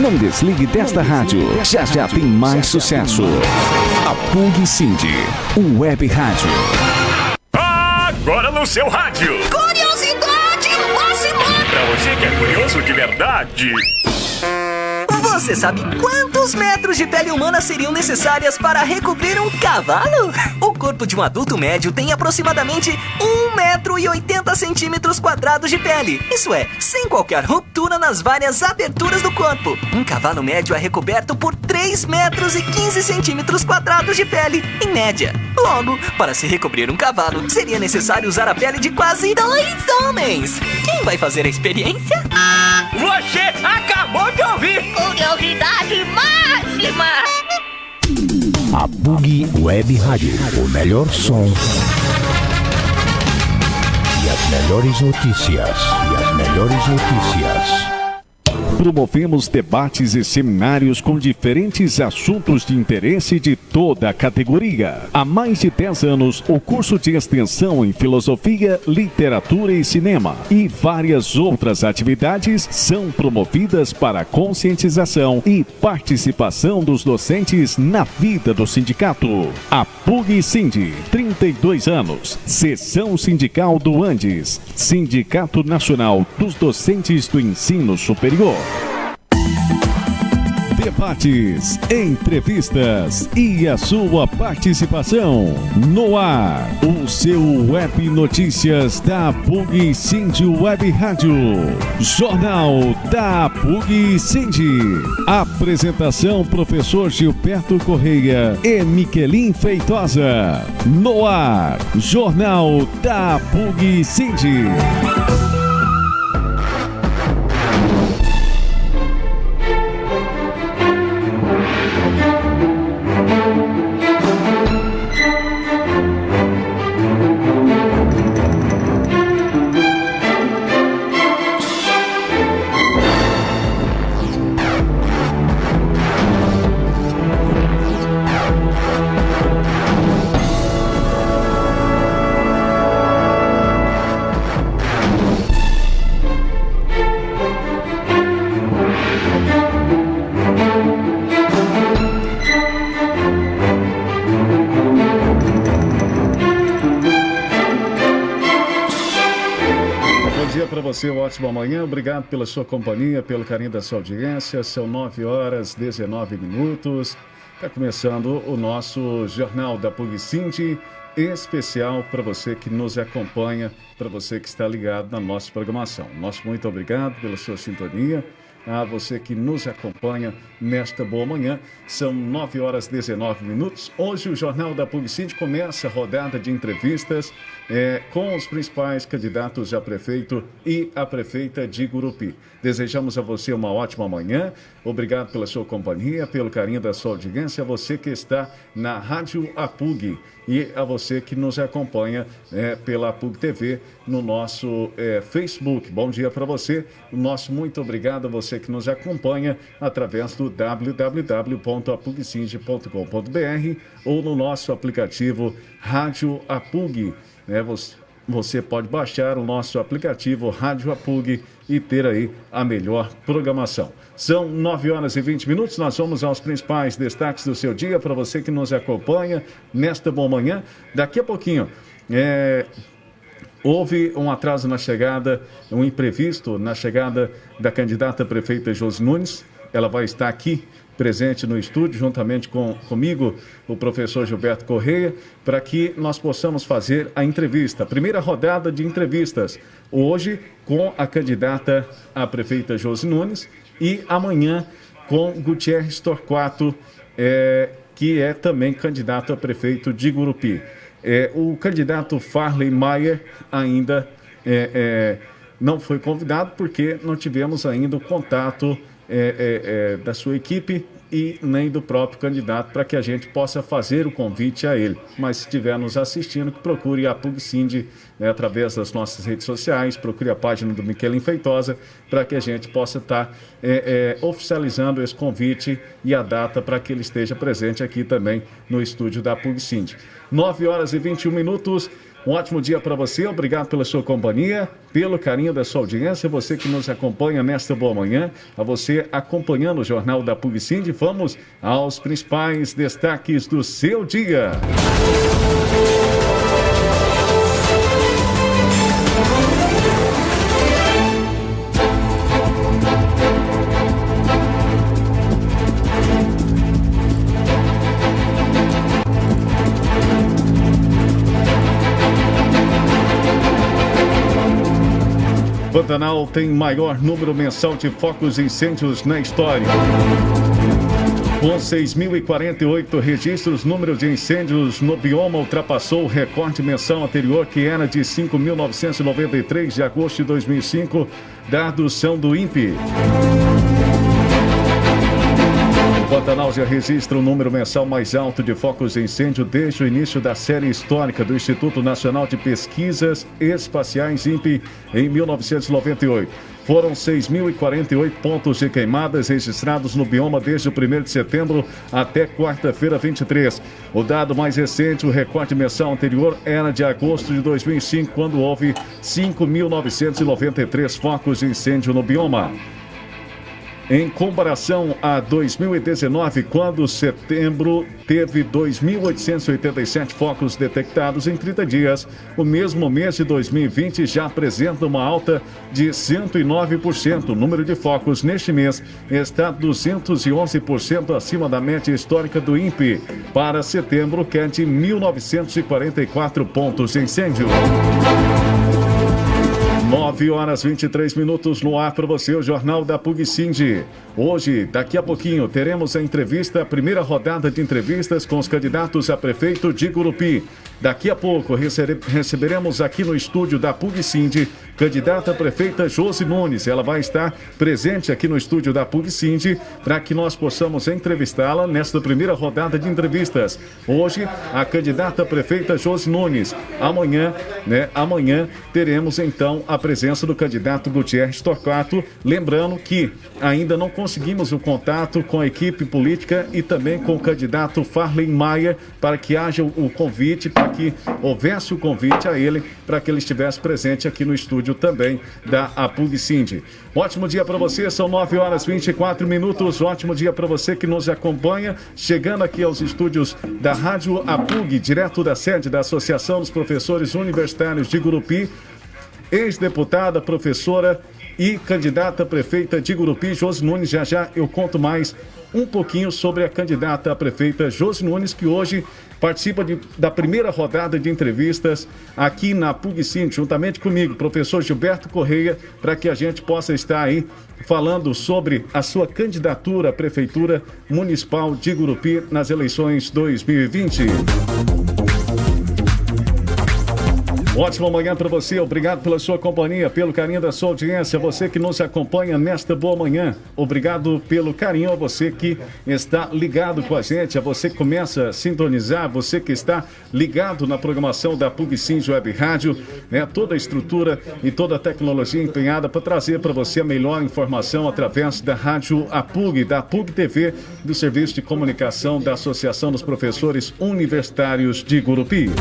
Não desligue desta rádio. Já já tem mais sucesso. A Pug Cindy, o Web Rádio. Agora no seu rádio. Curiosidade máxima. Pra você que é curioso de verdade. Você sabe quantos metros de pele humana seriam necessárias para recobrir um cavalo? O corpo de um adulto médio tem aproximadamente 1,80 m² de pele. Isso é, sem qualquer ruptura nas várias aberturas do corpo. Um cavalo médio é recoberto por 3,15 m² de pele, em média. Logo, para se recobrir um cavalo, seria necessário usar a pele de quase 2 homens. Quem vai fazer a experiência? Você acabou de ouvir. Curiosidade máxima. A Pug Web Rádio, o melhor som e as melhores notícias. Promovemos debates e seminários com diferentes assuntos de interesse de toda a categoria. Há mais de 10 anos, o curso de extensão em Filosofia, Literatura e Cinema e várias outras atividades são promovidas para a conscientização e participação dos docentes na vida do sindicato. A Pug Cindy, 32 anos, Seção Sindical do Andes, Sindicato Nacional dos Docentes do Ensino Superior. Debates, entrevistas e a sua participação. No ar, o seu Web Notícias da Pug Cindy Web Rádio. Jornal da Pug Cindy. Apresentação: Professor Gilberto Correia e Miquelin Feitosa. No ar, Jornal da Pug Cindy. Uma ótima manhã, obrigado pela sua companhia, pelo carinho da sua audiência. São 9h19. Está começando o nosso Jornal da Pug Cindy, especial para você que nos acompanha, para você que está ligado na nossa programação. Nosso muito obrigado pela sua sintonia. A você que nos acompanha nesta boa manhã. São 9h19. Hoje o Jornal da Pug Cindy começa a rodada de entrevistas com os principais candidatos a prefeito e a prefeita de Gurupi. Desejamos a você uma ótima manhã. Obrigado pela sua companhia, pelo carinho da sua audiência. A você que está na Rádio Apug e a você que nos acompanha pela Apug TV no nosso Facebook. Bom dia para você. O nosso muito obrigado a você que nos acompanha através do www.apugcindy.com.br ou no nosso aplicativo Rádio Apug. Você pode baixar o nosso aplicativo Rádio Apug e ter aí a melhor programação. São 9h20. Nós vamos aos principais destaques do seu dia para você que nos acompanha nesta boa manhã. Daqui a pouquinho, houve um atraso na chegada, um imprevisto na chegada da candidata prefeita Josi Nunes. Ela vai estar aqui presente no estúdio, juntamente comigo, o professor Gilberto Correia, para que nós possamos fazer a entrevista, a primeira rodada de entrevistas, hoje com a candidata a prefeita Josi Nunes e amanhã com Gutierrez Torquato, que é também candidato a prefeito de Gurupi. O candidato Farley Maia ainda não foi convidado porque não tivemos ainda o contato da sua equipe e nem do próprio candidato para que a gente possa fazer o convite a ele. Mas se estiver nos assistindo, que procure a Pug Cindy através das nossas redes sociais, procure a página do Miquelin Feitosa para que a gente possa estar oficializando esse convite e a data para que ele esteja presente aqui também no estúdio da Pug Cindy. 9h21. Um ótimo dia para você, obrigado pela sua companhia, pelo carinho da sua audiência, você que nos acompanha nesta boa manhã, a você acompanhando o Jornal da PUG-Sind. Vamos aos principais destaques do seu dia. Pantanal tem maior número mensal de focos e incêndios na história. Com 6.048 registros, o número de incêndios no bioma ultrapassou o recorde mensal anterior, que era de 5.993 de agosto de 2005, dados são do INPE. O Pantanal já registra o número mensal mais alto de focos de incêndio desde o início da série histórica do Instituto Nacional de Pesquisas Espaciais, INPE, em 1998. Foram 6.048 pontos de queimadas registrados no bioma desde o 1º de setembro até quarta-feira 23. O dado mais recente, o recorde mensal anterior, era de agosto de 2005, quando houve 5.993 focos de incêndio no bioma. Em comparação a 2019, quando setembro teve 2.887 focos detectados em 30 dias, o mesmo mês de 2020 já apresenta uma alta de 109%. O número de focos neste mês está 211% acima da média histórica do INPE para setembro, que é de 1.944 pontos de incêndio. 9h23 no ar para você, o Jornal da PUG-Sind. Hoje, daqui a pouquinho, teremos a entrevista, a primeira rodada de entrevistas com os candidatos a prefeito de Gurupi. Daqui a pouco receberemos aqui no estúdio da PUG-Sind candidata a prefeita Josi Nunes. Ela vai estar presente aqui no estúdio da PUG-Sind para que nós possamos entrevistá-la nesta primeira rodada de entrevistas. Hoje, a candidata a prefeita Josi Nunes. Amanhã teremos então a presença do candidato Gutierrez Torquato. Lembrando que ainda não conseguimos o contato com a equipe política e também com o candidato Farley Maia para que haja o convite, para que houvesse o convite a ele, para que ele estivesse presente aqui no estúdio também da PUG-Sind. Ótimo dia para você, são 9h24. Ótimo dia para você que nos acompanha, chegando aqui aos estúdios da Rádio APUG, direto da sede da Associação dos Professores Universitários de Gurupi. Ex-deputada, professora e candidata a prefeita de Gurupi, Josi Nunes. Já eu conto mais um pouquinho sobre a candidata a prefeita Josi Nunes, que hoje participa da primeira rodada de entrevistas aqui na PUG-Sind, juntamente comigo, professor Gilberto Correia, para que a gente possa estar aí falando sobre a sua candidatura à Prefeitura Municipal de Gurupi nas eleições 2020. Ótima manhã para você, obrigado pela sua companhia, pelo carinho da sua audiência, você que nos acompanha nesta boa manhã, obrigado pelo carinho a você que está ligado com a gente, a você que começa a sintonizar, você que está ligado na programação da PUG-Sind Web Rádio, toda a estrutura e toda a tecnologia empenhada para trazer para você a melhor informação através da Rádio APUG, da PUG TV, do Serviço de Comunicação da Associação dos Professores Universitários de Gurupi.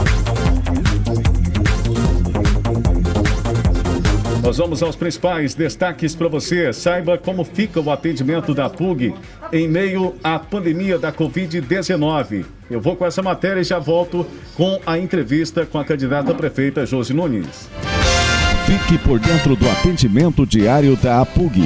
Nós vamos aos principais destaques para você. Saiba como fica o atendimento da PUG em meio à pandemia da Covid-19. Eu vou com essa matéria e já volto com a entrevista com a candidata a prefeita Josi Nunes. Fique por dentro do atendimento diário da PUG.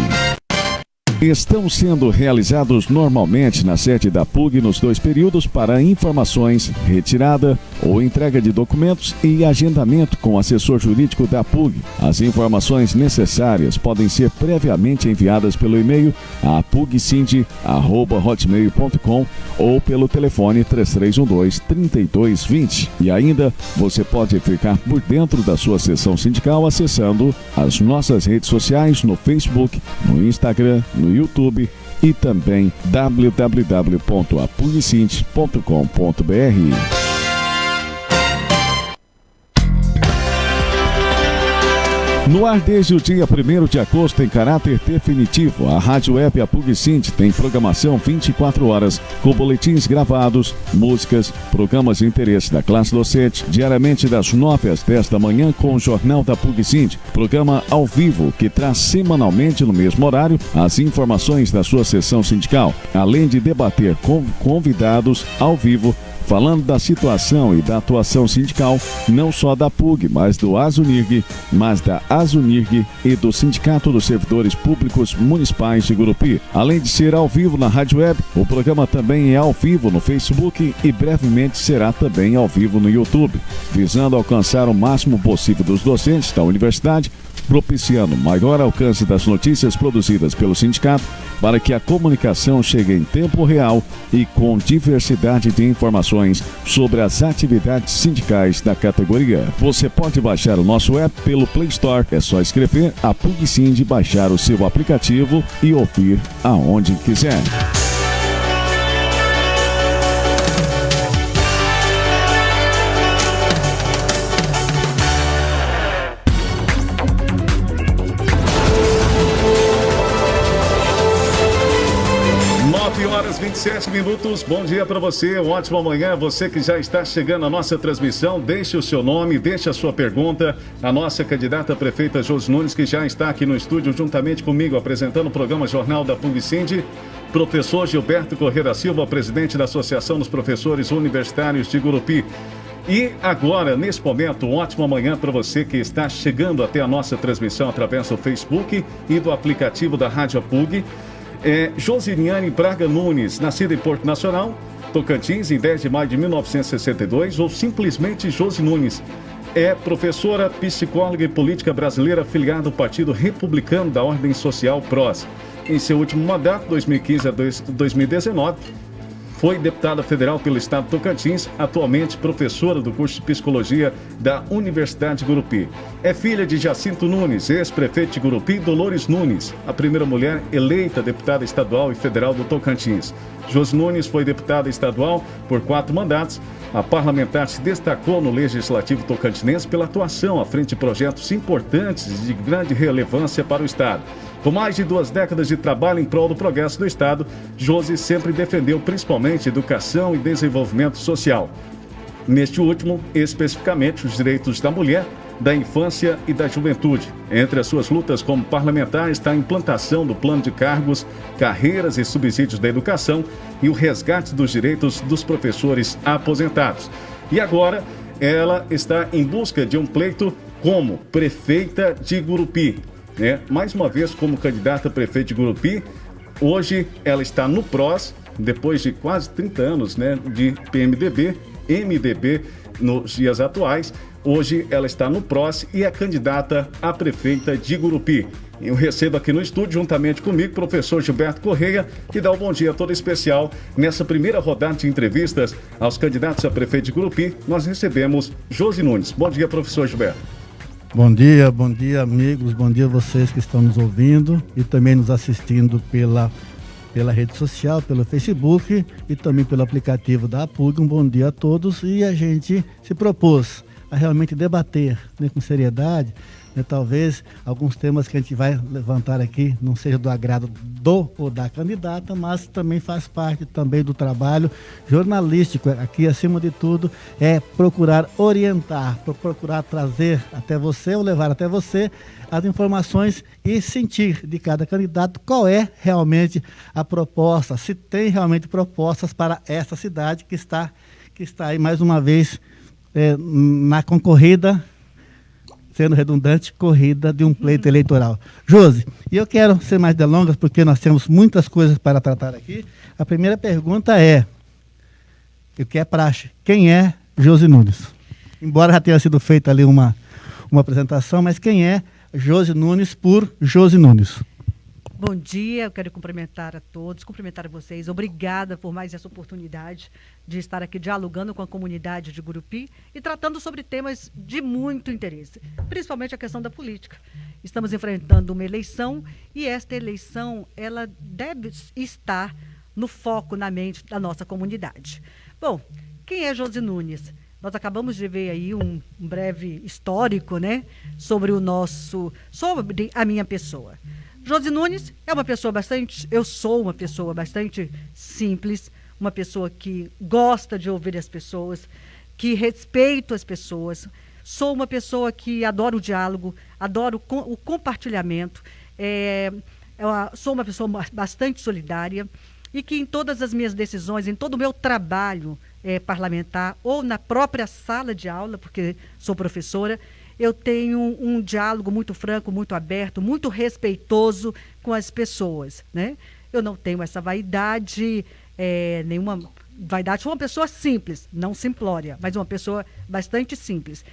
Estão sendo realizados normalmente na sede da PUG nos 2 períodos para informações, retirada ou entrega de documentos e agendamento com o assessor jurídico da PUG. As informações necessárias podem ser previamente enviadas pelo e-mail a pugsind@hotmail.com ou pelo telefone 3312-3220. E ainda, você pode ficar por dentro da sua sessão sindical acessando as nossas redes sociais no Facebook, no Instagram, no YouTube e também www.apugsind.com.br. No ar desde o dia 1º de agosto em caráter definitivo, a Rádio Web APUG Sind tem programação 24 horas, com boletins gravados, músicas, programas de interesse da classe docente, diariamente das 9 às 10 da manhã com o Jornal da APUG Sind, programa ao vivo que traz semanalmente no mesmo horário as informações da sua sessão sindical, além de debater com convidados ao vivo, falando da situação e da atuação sindical, não só da PUG, mas do ASUNIRG, mas da ASUNIRG e do Sindicato dos Servidores Públicos Municipais de Gurupi. Além de ser ao vivo na Rádio Web, o programa também é ao vivo no Facebook e brevemente será também ao vivo no YouTube, visando alcançar o máximo possível dos docentes da universidade, propiciando maior alcance das notícias produzidas pelo sindicato para que a comunicação chegue em tempo real e com diversidade de informações sobre as atividades sindicais da categoria. Você pode baixar o nosso app pelo Play Store, é só escrever APUG Sind, baixar o seu aplicativo e ouvir aonde quiser. Horas 27 minutos, bom dia para você, uma ótima manhã, você que já está chegando à nossa transmissão, deixe o seu nome, deixe a sua pergunta, a nossa candidata a prefeita Josi Nunes, que já está aqui no estúdio juntamente comigo, apresentando o programa Jornal da APUG Sind, professor Gilberto Corrêa da Silva, presidente da Associação dos Professores Universitários de Gurupi. E agora, nesse momento, uma ótima manhã para você que está chegando até a nossa transmissão através do Facebook e do aplicativo da Rádio APUG. Josiniane Braga Nunes, nascida em Porto Nacional, Tocantins, em 10 de maio de 1962, ou simplesmente Josi Nunes. É professora, psicóloga e política brasileira afiliada ao Partido Republicano da Ordem Social PROS. Em seu último mandato, 2015 a 2019, foi deputada federal pelo estado de Tocantins, atualmente professora do curso de Psicologia da Universidade de Gurupi. É filha de Jacinto Nunes, ex-prefeito de Gurupi, e Dolores Nunes, a primeira mulher eleita deputada estadual e federal do Tocantins. Josi Nunes foi deputada estadual por 4 mandatos. A parlamentar se destacou no Legislativo tocantinense pela atuação à frente de projetos importantes e de grande relevância para o estado. Com mais de 2 décadas de trabalho em prol do progresso do estado, Josi sempre defendeu principalmente educação e desenvolvimento social. Neste último, especificamente, os direitos da mulher, da infância e da juventude. Entre as suas lutas como parlamentar está a implantação do plano de cargos, carreiras e subsídios da educação e o resgate dos direitos dos professores aposentados. E agora, ela está em busca de um pleito como prefeita de Gurupi. Mais uma vez como candidata a prefeito de Gurupi. Hoje ela está no PROS, depois de quase 30 anos de PMDB, MDB nos dias atuais. Hoje ela está no PROS e é candidata a prefeita de Gurupi. Eu recebo aqui no estúdio, juntamente comigo, o professor Gilberto Corrêa, que dá um bom dia todo especial. Nessa primeira rodada de entrevistas aos candidatos a prefeito de Gurupi, nós recebemos Josi Nunes. Bom dia, professor Gilberto. Bom dia amigos, bom dia vocês que estão nos ouvindo e também nos assistindo pela rede social, pelo Facebook e também pelo aplicativo da APUG. Um bom dia a todos, e a gente se propôs a realmente debater com seriedade. Talvez alguns temas que a gente vai levantar aqui não sejam do agrado do ou da candidata, mas também faz parte também do trabalho jornalístico. Aqui, acima de tudo, é procurar orientar, procurar trazer até você ou levar até você as informações e sentir de cada candidato qual é realmente a proposta, se tem realmente propostas para essa cidade que está aí mais uma vez na concorrida, sendo redundante, corrida de um pleito eleitoral. Josi, e eu quero ser mais delongas porque nós temos muitas coisas para tratar aqui. A primeira pergunta é, o que é praxe, quem é Josi Nunes? Embora já tenha sido feita ali uma apresentação, mas quem é Josi Nunes por Josi Nunes? Bom dia, eu quero cumprimentar a todos, cumprimentar vocês. Obrigada por mais essa oportunidade de estar aqui dialogando com a comunidade de Gurupi e tratando sobre temas de muito interesse, principalmente a questão da política. Estamos enfrentando uma eleição e esta eleição ela deve estar no foco, na mente da nossa comunidade. Bom, quem é Josi Nunes? Nós acabamos de ver aí um breve histórico, né, sobre a minha pessoa. Josi Nunes eu sou uma pessoa bastante simples, uma pessoa que gosta de ouvir as pessoas, que respeito as pessoas, sou uma pessoa que adora o diálogo, adoro o compartilhamento, sou uma pessoa bastante solidária e que em todas as minhas decisões, em todo o meu trabalho parlamentar ou na própria sala de aula, porque sou professora, eu tenho um diálogo muito franco, muito aberto, muito respeitoso com as pessoas, né? Eu não tenho essa vaidade, nenhuma vaidade, sou uma pessoa simples, não simplória, mas uma pessoa bastante simples.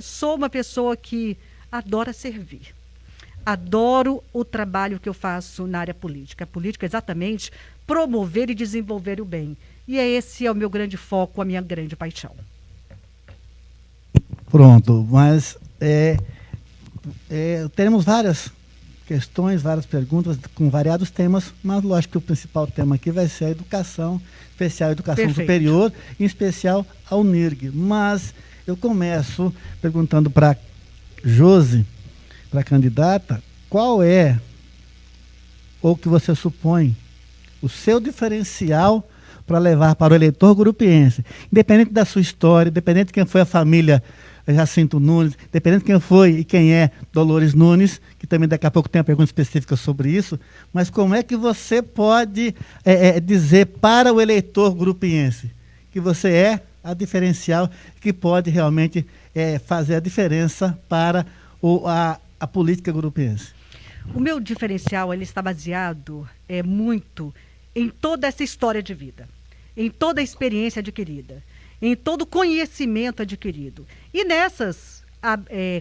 Sou uma pessoa que adora servir. Adoro o trabalho que eu faço na área política. A política é exatamente promover e desenvolver o bem. E esse é o meu grande foco, a minha grande paixão. Pronto, mas teremos várias questões, várias perguntas com variados temas, mas lógico que o principal tema aqui vai ser a educação, especial a educação Perfeito. superior, em especial a UNIRG. Mas eu começo perguntando para Josi, para a candidata, qual é, ou que você supõe, o seu diferencial para levar para o eleitor grupiense, independente da sua história, independente de quem foi a família Jacinto Nunes, independente de quem foi e quem é Dolores Nunes, que também daqui a pouco tem uma pergunta específica sobre isso, mas como é que você pode dizer para o eleitor grupiense que você é a diferencial que pode realmente fazer a diferença para a política grupiense? O meu diferencial ele está baseado muito em toda essa história de vida, em toda a experiência adquirida, em todo o conhecimento adquirido. E nessas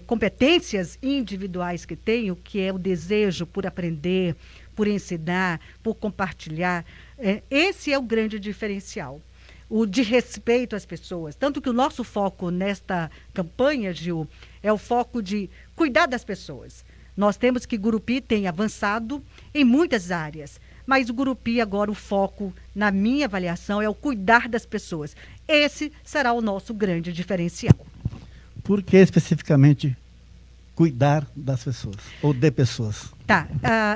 competências individuais que tenho, que é o desejo por aprender, por ensinar, por compartilhar, esse é o grande diferencial. O de respeito às pessoas. Tanto que o nosso foco nesta campanha, Gil, é o foco de cuidar das pessoas. Nós temos que Gurupi tem avançado em muitas áreas, mas o Gurupi agora o foco, na minha avaliação, é o cuidar das pessoas. Esse será o nosso grande diferencial. Por que especificamente cuidar das pessoas, ou de pessoas? Tá,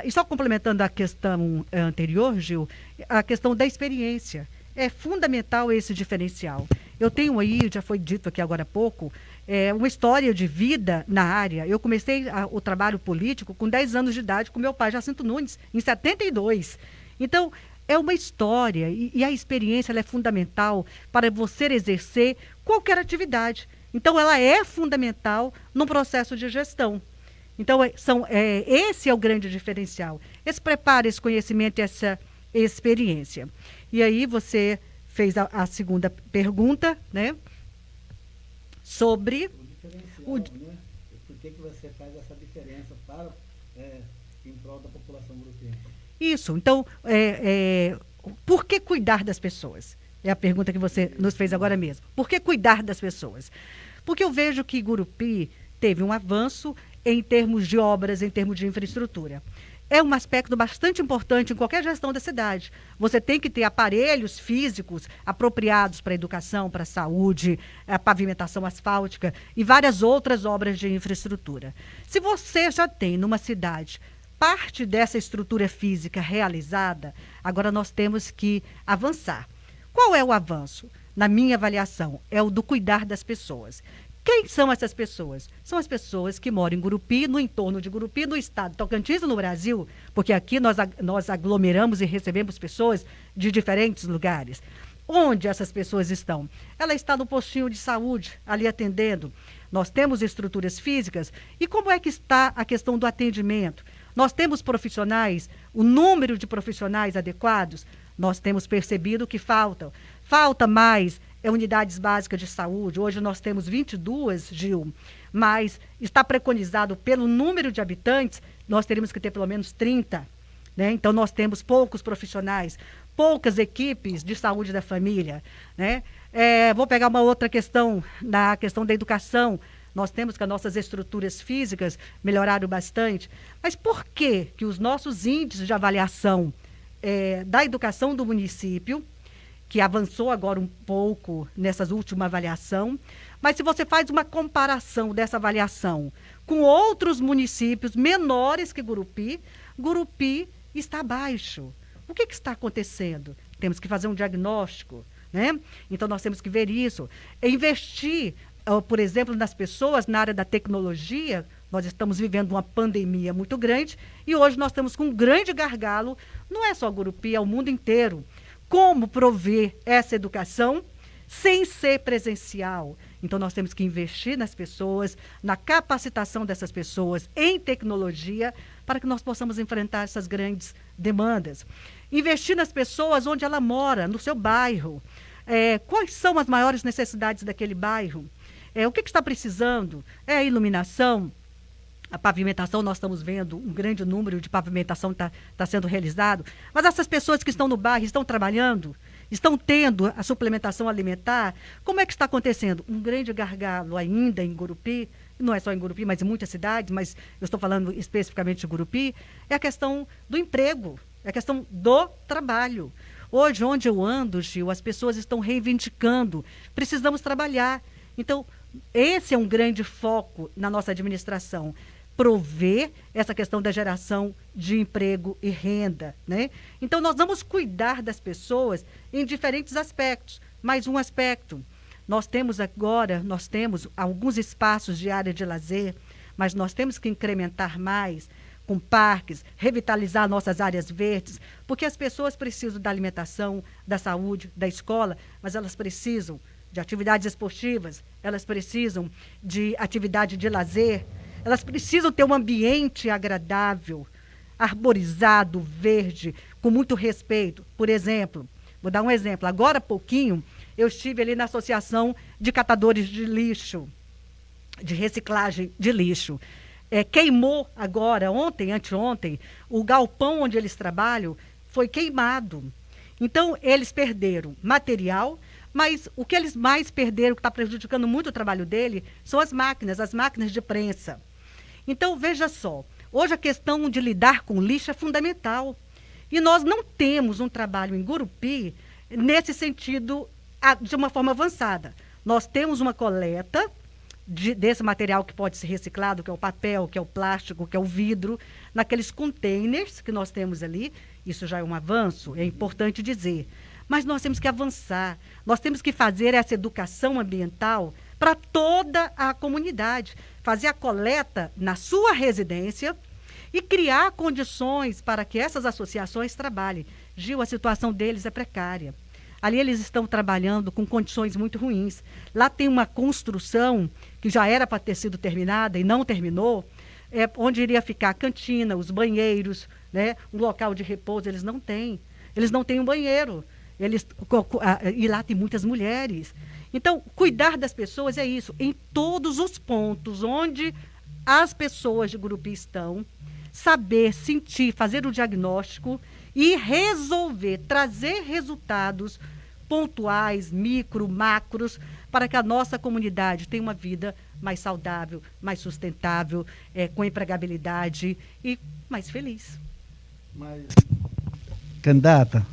e só complementando a questão anterior, Gil, a questão da experiência. É fundamental esse diferencial. Eu tenho aí, já foi dito aqui agora há pouco, uma história de vida na área. Eu comecei o trabalho político com 10 anos de idade com meu pai, Jacinto Nunes, em 72. Então, é uma história e a experiência ela é fundamental para você exercer qualquer atividade. Então, ela é fundamental no processo de gestão. Então, esse é o grande diferencial. Esse preparo, esse conhecimento, essa experiência. E aí você fez a segunda pergunta, né? Sobre o né? Por que você faz essa diferença em prol da população grupiense? Isso. Então, por que cuidar das pessoas? É a pergunta que você nos fez agora mesmo. Por que cuidar das pessoas? Porque eu vejo que Gurupi teve um avanço em termos de obras, em termos de infraestrutura. É um aspecto bastante importante em qualquer gestão da cidade. Você tem que ter aparelhos físicos apropriados para a educação, para a saúde, a pavimentação asfáltica e várias outras obras de infraestrutura. Se você já tem numa cidade parte dessa estrutura física realizada, agora nós temos que avançar. Qual é o avanço? Na minha avaliação, é o do cuidar das pessoas. Quem são essas pessoas? São as pessoas que moram em Gurupi, no entorno de Gurupi, no estado de Tocantins e no Brasil, porque aqui nós aglomeramos e recebemos pessoas de diferentes lugares. Onde essas pessoas estão? Ela está no postinho de saúde, ali atendendo. Nós temos estruturas físicas. E como é que está a questão do atendimento? Nós temos profissionais, o número de profissionais adequados? Nós temos percebido que faltam. Falta mais unidades básicas de saúde. Hoje nós temos 22, Gil, mas está preconizado pelo número de habitantes, nós teríamos que ter pelo menos 30. Né? Então, nós temos poucos profissionais, poucas equipes de saúde da família. Né? Vou pegar uma outra questão, na questão da educação. Nós temos que as nossas estruturas físicas melhoraram bastante. Mas por que os nossos índices de avaliação da educação do município que avançou agora um pouco nessa última avaliação, mas se você faz uma comparação dessa avaliação com outros municípios menores que Gurupi, Gurupi está abaixo. O que está acontecendo? Temos que fazer um diagnóstico, né? Então, nós temos que ver isso. Investir, por exemplo, nas pessoas na área da tecnologia. Nós estamos vivendo uma pandemia muito grande e hoje nós estamos com um grande gargalo, não é só Gurupi, é o mundo inteiro. Como prover essa educação sem ser presencial? Então, nós temos que investir nas pessoas, na capacitação dessas pessoas em tecnologia, para que nós possamos enfrentar essas grandes demandas. Investir nas pessoas onde ela mora, no seu bairro. Quais são as maiores necessidades daquele bairro? O que está precisando? É a iluminação? A pavimentação, nós estamos vendo um grande número de pavimentação está sendo realizado, mas essas pessoas que estão no bairro estão trabalhando, estão tendo a suplementação alimentar. Como é que está acontecendo? Um grande gargalo ainda em Gurupi, não é só em Gurupi, mas em muitas cidades, mas eu estou falando especificamente de Gurupi, é a questão do emprego, é a questão do trabalho. Hoje, onde eu ando, Gil, as pessoas estão reivindicando, precisamos trabalhar. Então, esse é um grande foco na nossa administração, prover essa questão da geração de emprego e renda, né? Então, nós vamos cuidar das pessoas em diferentes aspectos. Mais um aspecto, nós temos alguns espaços de área de lazer, mas nós temos que incrementar mais com parques, revitalizar nossas áreas verdes, porque as pessoas precisam da alimentação, da saúde, da escola, mas elas precisam de atividades esportivas, elas precisam de atividade de lazer, elas precisam ter um ambiente agradável, arborizado, verde, com muito respeito. Por exemplo, vou dar um exemplo. Agora há pouquinho, eu estive ali na Associação de Catadores de Lixo, de reciclagem de lixo. Queimou agora, anteontem, o galpão onde eles trabalham foi queimado. Então, eles perderam material, mas o que eles mais perderam, que está prejudicando muito o trabalho dele, são as máquinas de prensa. Então, veja só, hoje a questão de lidar com lixo é fundamental. E nós não temos um trabalho em Gurupi nesse sentido de uma forma avançada. Nós temos uma coleta desse material que pode ser reciclado, que é o papel, que é o plástico, que é o vidro, naqueles containers que nós temos ali. Isso já é um avanço, é importante dizer. Mas nós temos que avançar, nós temos que fazer essa educação ambiental para toda a comunidade, fazer a coleta na sua residência e criar condições para que essas associações trabalhem. Gil, a situação deles é precária. Ali eles estão trabalhando com condições muito ruins. Lá tem uma construção que já era para ter sido terminada e não terminou, onde iria ficar a cantina, os banheiros, né, um local de repouso. Eles não têm um banheiro. E lá tem muitas mulheres. Então, cuidar das pessoas é isso, em todos os pontos onde as pessoas de Gurupi estão, saber, sentir, fazer o diagnóstico e resolver, trazer resultados pontuais, micro, macros, para que a nossa comunidade tenha uma vida mais saudável, mais sustentável, com empregabilidade e mais feliz. Candidata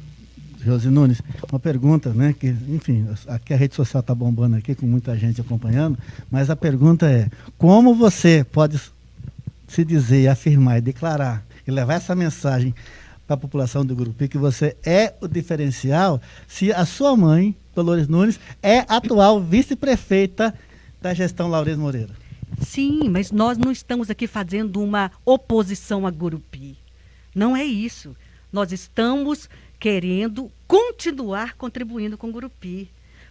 Josi Nunes, uma pergunta, né, que, enfim, aqui a rede social está bombando aqui, com muita gente acompanhando, mas a pergunta é, como você pode se dizer, afirmar e declarar e levar essa mensagem para a população do Gurupi, que você é o diferencial, se a sua mãe, Dolores Nunes, é atual vice-prefeita da gestão Laurez Moreira? Sim, mas nós não estamos aqui fazendo uma oposição a Gurupi. Não é isso. Nós estamos querendo continuar contribuindo com Gurupi.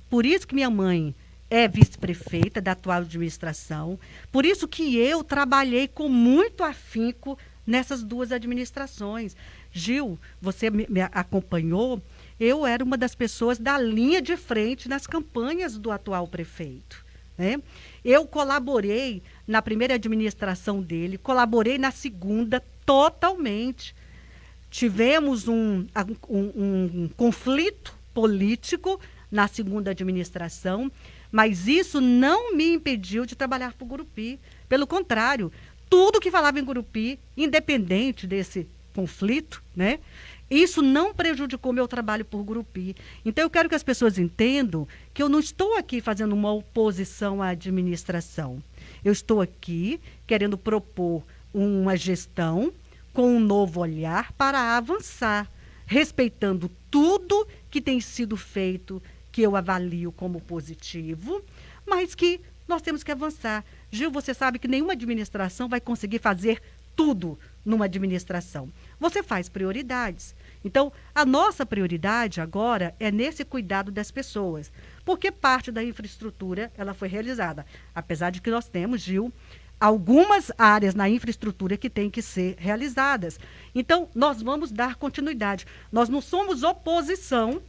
Por isso que minha mãe é vice-prefeita da atual administração, por isso que eu trabalhei com muito afinco nessas duas administrações. Gil, você me acompanhou, eu era uma das pessoas da linha de frente nas campanhas do atual prefeito, né? Eu colaborei na primeira administração dele, colaborei na segunda totalmente. Tivemos um conflito político na segunda administração, mas isso não me impediu de trabalhar para o Gurupi. Pelo contrário, tudo que falava em Gurupi, independente desse conflito, né, Isso não prejudicou meu trabalho por Gurupi. Então, eu quero que as pessoas entendam que eu não estou aqui fazendo uma oposição à administração. Eu estou aqui querendo propor uma gestão com um novo olhar para avançar, respeitando tudo que tem sido feito, que eu avalio como positivo, mas que nós temos que avançar. Gil, você sabe que nenhuma administração vai conseguir fazer tudo numa administração. Você faz prioridades. Então, a nossa prioridade agora é nesse cuidado das pessoas, porque parte da infraestrutura ela foi realizada. Apesar de que nós temos, Gil, algumas áreas na infraestrutura que têm que ser realizadas. Então, nós vamos dar continuidade. Nós não somos oposição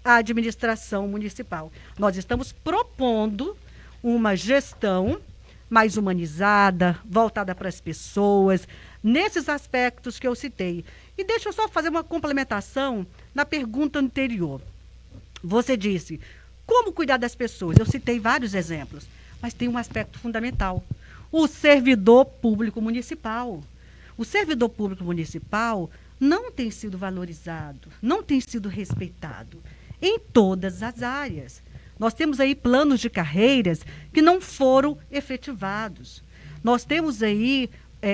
à administração municipal. Nós estamos propondo uma gestão mais humanizada, voltada para as pessoas, nesses aspectos que eu citei. E deixa eu só fazer uma complementação na pergunta anterior. Você disse, como cuidar das pessoas? Eu citei vários exemplos, mas tem um aspecto fundamental. O servidor público municipal. O servidor público municipal não tem sido valorizado, não tem sido respeitado em todas as áreas. Nós temos aí planos de carreiras que não foram efetivados. Nós temos aí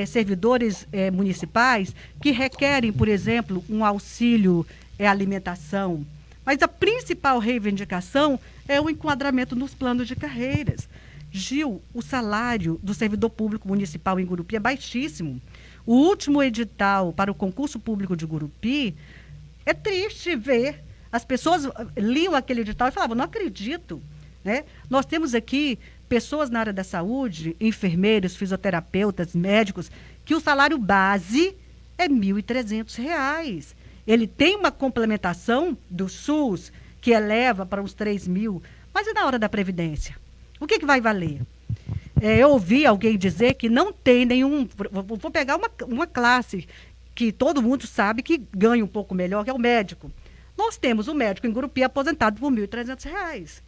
servidores municipais que requerem, por exemplo, um auxílio alimentação. Mas a principal reivindicação é o enquadramento nos planos de carreiras. Gil, o salário do servidor público municipal em Gurupi é baixíssimo. O último edital para o concurso público de Gurupi, é triste ver. As pessoas liam aquele edital e falavam, não acredito. Né? Nós temos aqui pessoas na área da saúde, enfermeiros, fisioterapeutas, médicos, que o salário base é R$ 1.300. Ele tem uma complementação do SUS, que eleva para uns 3 mil, mas e na hora da Previdência? O que vai valer? Eu ouvi alguém dizer que não tem nenhum... Vou pegar uma classe que todo mundo sabe que ganha um pouco melhor, que é o médico. Nós temos um médico em Gurupi aposentado por R$ 1.300.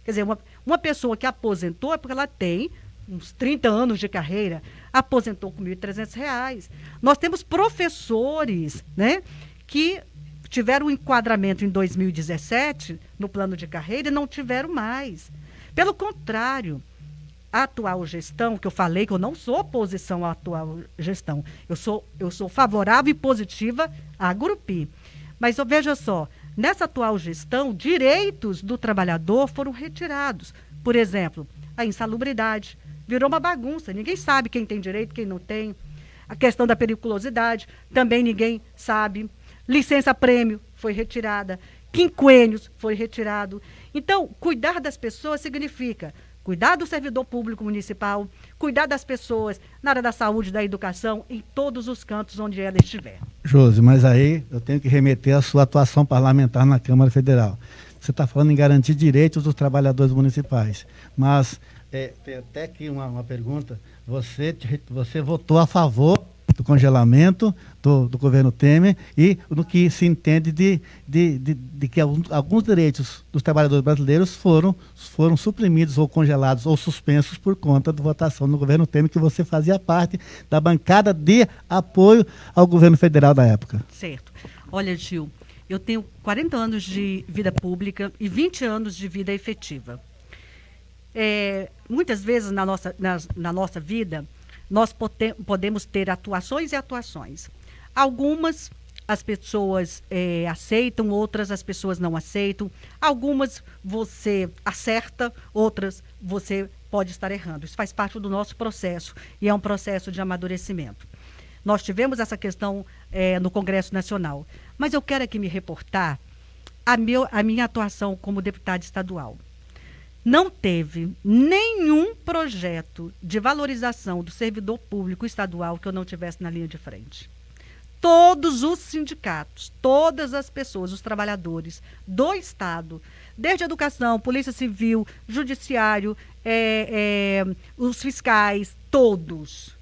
Quer dizer, uma pessoa que aposentou é porque ela tem uns 30 anos de carreira, aposentou com R$ 1.300. Nós temos professores, né, que tiveram um enquadramento em 2017 no plano de carreira e não tiveram mais. Pelo contrário, a atual gestão, que eu falei que eu não sou oposição à atual gestão, eu sou favorável e positiva à Gurupi. Mas veja só, nessa atual gestão, direitos do trabalhador foram retirados. Por exemplo, a insalubridade virou uma bagunça. Ninguém sabe quem tem direito, quem não tem. A questão da periculosidade, também ninguém sabe. Licença-prêmio foi retirada. Quinquênios foi retirado. Então, cuidar das pessoas significa cuidar do servidor público municipal, cuidar das pessoas na área da saúde, da educação, em todos os cantos onde ela estiver. Josi, mas aí eu tenho que remeter à sua atuação parlamentar na Câmara Federal. Você está falando em garantir direitos dos trabalhadores municipais, mas tem até aqui uma pergunta. Você votou a favor do congelamento do governo Temer e no que se entende de que alguns direitos dos trabalhadores brasileiros foram suprimidos ou congelados ou suspensos por conta da votação no governo Temer, que você fazia parte da bancada de apoio ao governo federal da época. Certo. Olha, Gil, eu tenho 40 anos de vida pública e 20 anos de vida efetiva. Muitas vezes na nossa vida, nós podemos ter atuações e atuações. Algumas as pessoas aceitam, outras as pessoas não aceitam. Algumas você acerta, outras você pode estar errando. Isso faz parte do nosso processo e é um processo de amadurecimento. Nós tivemos essa questão no Congresso Nacional, mas eu quero aqui me reportar a minha atuação como deputada estadual. Não teve nenhum projeto de valorização do servidor público estadual que eu não tivesse na linha de frente. Todos os sindicatos, todas as pessoas, os trabalhadores do Estado, desde a educação, polícia civil, judiciário, os fiscais, todos.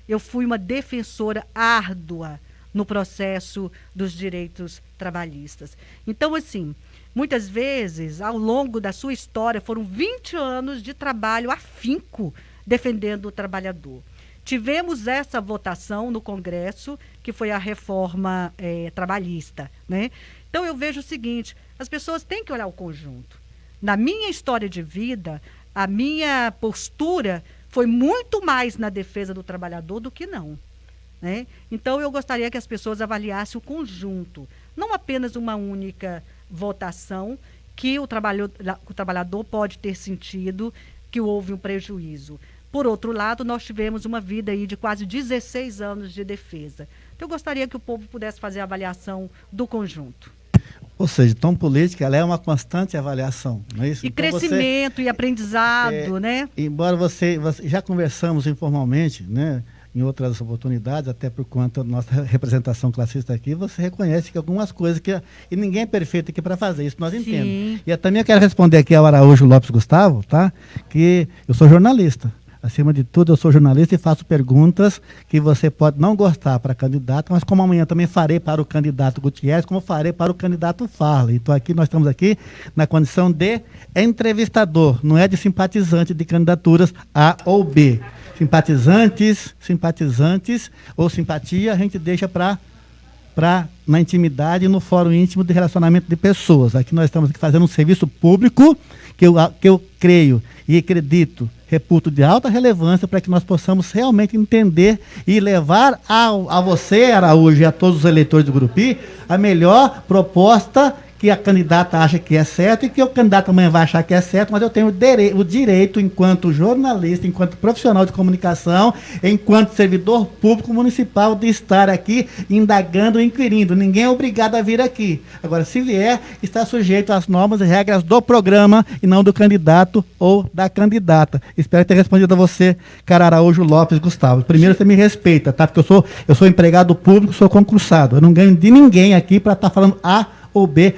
Eu fui uma defensora árdua no processo dos direitos trabalhistas. Então, assim, muitas vezes, ao longo da sua história, foram 20 anos de trabalho afinco defendendo o trabalhador. tivemos essa votação no Congresso, que foi a reforma trabalhista, né? Então, eu vejo o seguinte, as pessoas têm que olhar o conjunto. Na minha história de vida, a minha postura foi muito mais na defesa do trabalhador do que não, né? Então, eu gostaria que as pessoas avaliassem o conjunto, não apenas uma única votação que o trabalhador pode ter sentido que houve um prejuízo. Por outro lado, nós tivemos uma vida aí de quase 16 anos de defesa. Então, eu gostaria que o povo pudesse fazer a avaliação do conjunto. Ou seja, então política ela é uma constante avaliação, não é isso? E então crescimento e aprendizado, né? Embora você já conversamos informalmente, né, em outras oportunidades, até por conta da nossa representação classista aqui, você reconhece que algumas coisas e ninguém é perfeito aqui para fazer isso, nós entendemos. E eu também quero responder aqui ao Araújo Lopes Gustavo, tá? Que eu sou jornalista. Acima de tudo, eu sou jornalista e faço perguntas que você pode não gostar para candidato, mas como amanhã também farei para o candidato Gutierrez, como farei para o candidato Farley. Então nós estamos aqui na condição de entrevistador, não é de simpatizante de candidaturas A ou B. Simpatizantes ou simpatia a gente deixa na intimidade e no fórum íntimo de relacionamento de pessoas. Aqui nós estamos aqui fazendo um serviço público que eu creio e acredito, reputo de alta relevância para que nós possamos realmente entender e levar a você, Araújo, e a todos os eleitores do Gurupi, a melhor proposta que a candidata acha que é certo e que o candidato amanhã vai achar que é certo, mas eu tenho o direito, enquanto jornalista, enquanto profissional de comunicação, enquanto servidor público municipal, de estar aqui indagando e inquirindo. Ninguém é obrigado a vir aqui. Agora, se vier, está sujeito às normas e regras do programa e não do candidato ou da candidata. Espero ter respondido a você, cara Araújo Lopes Gustavo. Primeiro, você me respeita, tá? Porque eu sou empregado público, sou concursado. Eu não ganho de ninguém aqui para estar falando A ou B,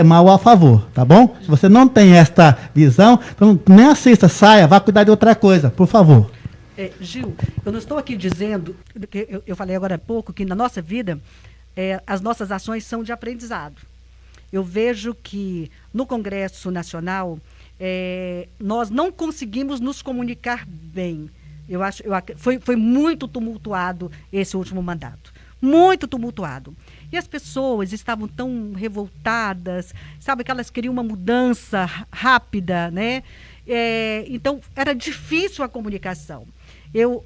mal ou a favor, tá bom? Se você não tem esta visão, então nem assista, saia, vá cuidar de outra coisa, por favor. Gil, eu não estou aqui dizendo, eu falei agora há pouco, que na nossa vida, as nossas ações são de aprendizado. Eu vejo que no Congresso Nacional, nós não conseguimos nos comunicar bem. Foi muito tumultuado esse último mandato. Muito tumultuado. E as pessoas estavam tão revoltadas, sabe, que elas queriam uma mudança rápida, né? Então, era difícil a comunicação. Eu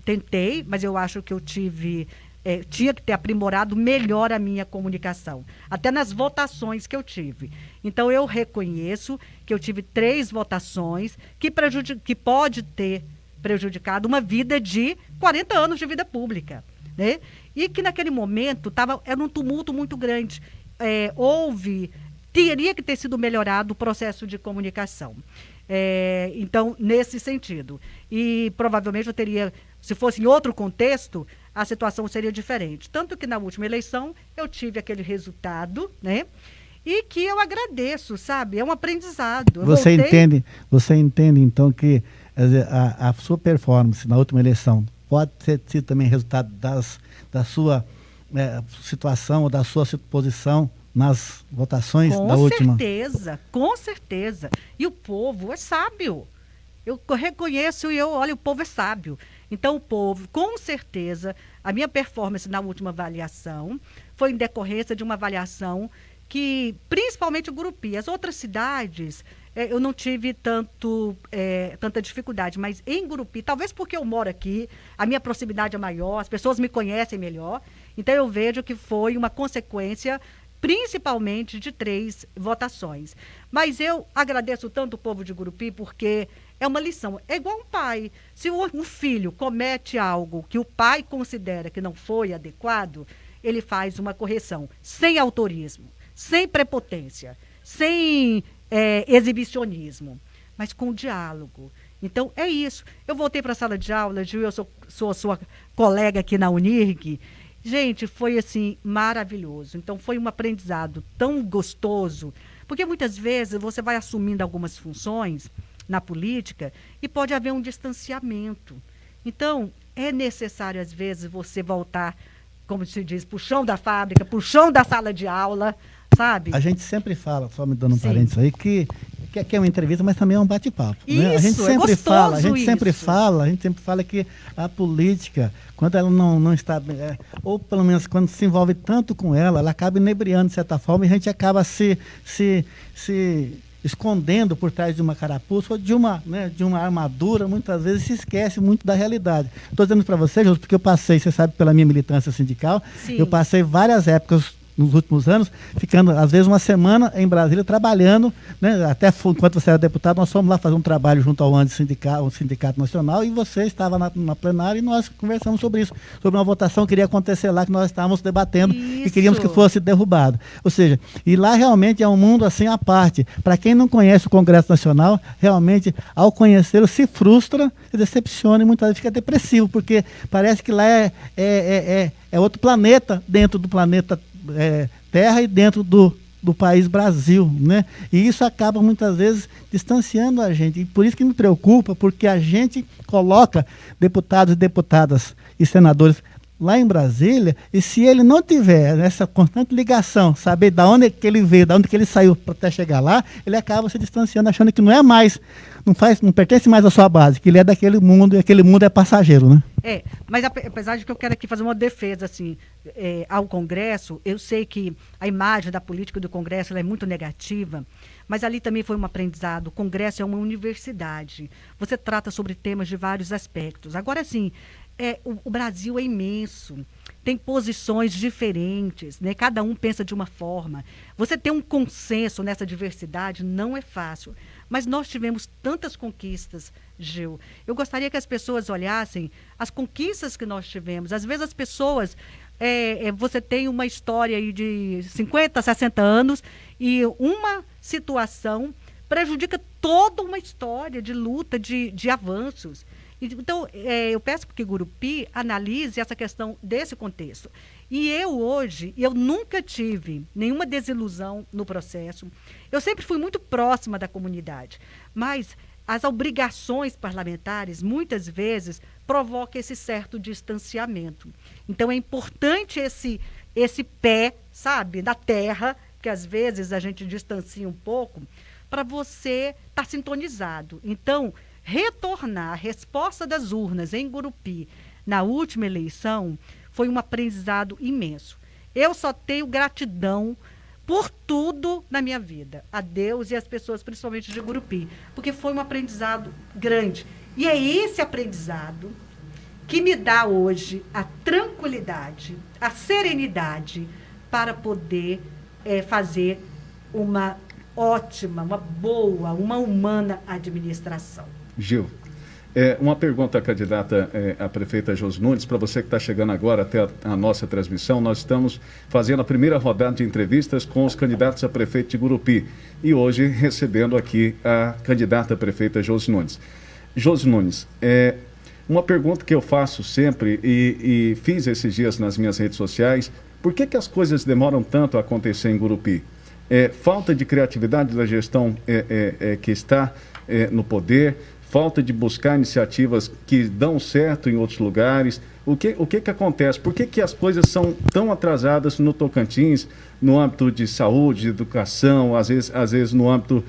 tentei, mas eu acho que eu tinha que ter aprimorado melhor a minha comunicação, até nas votações que eu tive. Então, eu reconheço que eu tive 3 votações que pode ter prejudicado uma vida de 40 anos de vida pública, né? E que naquele momento era um tumulto muito grande. Teria que ter sido melhorado o processo de comunicação. Então, nesse sentido. E provavelmente se fosse em outro contexto, a situação seria diferente. Tanto que na última eleição eu tive aquele resultado, né? E que eu agradeço, sabe? É um aprendizado. Você entende, então, que a sua performance na última eleição pode ter sido também resultado da sua situação ou da sua posição nas votações da última? Com certeza. E o povo é sábio. Eu reconheço e eu olho, o povo é sábio. Então, o povo, com certeza, a minha performance na última avaliação foi em decorrência de uma avaliação que, principalmente o Gurupi, as outras cidades, eu não tive tanta dificuldade, mas em Gurupi, talvez porque eu moro aqui, a minha proximidade é maior, as pessoas me conhecem melhor, então eu vejo que foi uma consequência, principalmente de 3 votações. Mas eu agradeço tanto o povo de Gurupi, porque é uma lição. É igual um pai. Se um filho comete algo que o pai considera que não foi adequado, ele faz uma correção, sem autorismo, sem prepotência, sem exibicionismo, mas com diálogo. Então, é isso. Eu voltei para a sala de aula, Gil, eu sou sua colega aqui na Unirg. Gente, foi assim, maravilhoso. Então, foi um aprendizado tão gostoso, porque muitas vezes você vai assumindo algumas funções na política e pode haver um distanciamento. Então, é necessário, às vezes, você voltar, como se diz, para o chão da fábrica, para o chão da sala de aula, sabe? A gente sempre fala, só me dando um parênteses aí, que que aqui é uma entrevista, mas também é um bate-papo. Né? A gente Isso, sempre é fala, gostoso a gente sempre fala que a política, quando ela não está, ou pelo menos quando se envolve tanto com ela acaba inebriando de certa forma e a gente acaba se escondendo por trás de uma carapuça ou de uma armadura, muitas vezes se esquece muito da realidade. Estou dizendo para você, Júlio, porque eu passei, você sabe, pela minha militância sindical, Sim. eu passei várias épocas nos últimos anos, ficando às vezes uma semana em Brasília trabalhando, né? Até enquanto você era deputado, nós fomos lá fazer um trabalho junto ao ANDE o Sindicato Nacional, e você estava na plenária e nós conversamos sobre isso, sobre uma votação que iria acontecer lá, que nós estávamos debatendo e queríamos que fosse derrubado. Ou seja, e lá realmente é um mundo assim à parte. Para quem não conhece o Congresso Nacional, realmente, ao conhecê-lo, se frustra, se decepciona e muitas vezes fica depressivo, porque parece que lá é outro planeta dentro do planeta Terra e dentro do país Brasil, né? E isso acaba muitas vezes distanciando a gente, e por isso que me preocupa, porque a gente coloca deputados e deputadas e senadores lá em Brasília, e se ele não tiver essa constante ligação, saber de onde que ele veio, de onde que ele saiu para até chegar lá, ele acaba se distanciando, achando que não é mais, não pertence mais à sua base, que ele é daquele mundo e aquele mundo é passageiro, né? Mas apesar de que eu quero aqui fazer uma defesa assim, ao Congresso, eu sei que a imagem da política do Congresso ela é muito negativa, mas ali também foi um aprendizado. O Congresso é uma universidade. Você trata sobre temas de vários aspectos. Agora, sim, o Brasil é imenso, tem posições diferentes, né? Cada um pensa de uma forma. Você ter um consenso nessa diversidade não é fácil, mas nós tivemos tantas conquistas, Gil. Eu gostaria que as pessoas olhassem as conquistas que nós tivemos. Às vezes as pessoas, você tem uma história aí de 50, 60 anos e uma situação prejudica toda uma história de luta, de avanços. Então, eu peço que Gurupi analise essa questão desse contexto. E eu nunca tive nenhuma desilusão no processo. Eu sempre fui muito próxima da comunidade, mas as obrigações parlamentares, muitas vezes, provocam esse certo distanciamento. Então, é importante esse pé, sabe, da terra, que às vezes a gente distancia um pouco, para você estar sintonizado. Então, retornar a resposta das urnas em Gurupi na última eleição foi um aprendizado imenso. Eu só tenho gratidão por tudo na minha vida, a Deus e as pessoas, principalmente de Gurupi, porque foi um aprendizado grande. E é esse aprendizado que me dá hoje a tranquilidade, a serenidade para poder fazer uma ótima, uma boa, uma humana administração. Gil, uma pergunta à candidata a prefeita Josi Nunes, para você que está chegando agora até a nossa transmissão. Nós estamos fazendo a primeira rodada de entrevistas com os candidatos a prefeito de Gurupi e hoje recebendo aqui a candidata a prefeita Josi Nunes. Josi Nunes, uma pergunta que eu faço sempre e fiz esses dias nas minhas redes sociais: por que as coisas demoram tanto a acontecer em Gurupi? Falta de criatividade da gestão que está no poder? Falta de buscar iniciativas que dão certo em outros lugares? O que acontece? Por que as coisas são tão atrasadas no Tocantins, no âmbito de saúde, de educação, às vezes no âmbito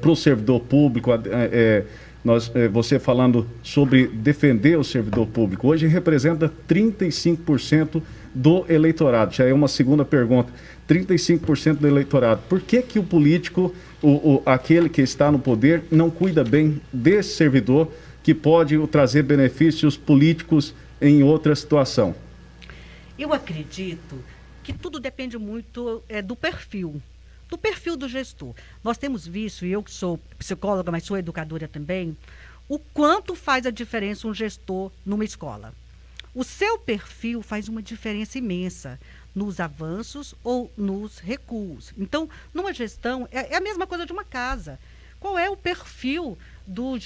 para o servidor público? Você falando sobre defender o servidor público, hoje representa 35% do eleitorado. Já é uma segunda pergunta. 35% do eleitorado. Por que o político, aquele que está no poder, não cuida bem desse servidor que pode trazer benefícios políticos em outra situação? Eu acredito que tudo depende muito do perfil do gestor. Nós temos visto, e eu que sou psicóloga, mas sou educadora também, o quanto faz a diferença um gestor numa escola. O seu perfil faz uma diferença imensa nos avanços ou nos recuos. Então, numa gestão, é a mesma coisa de uma casa. Qual é o perfil do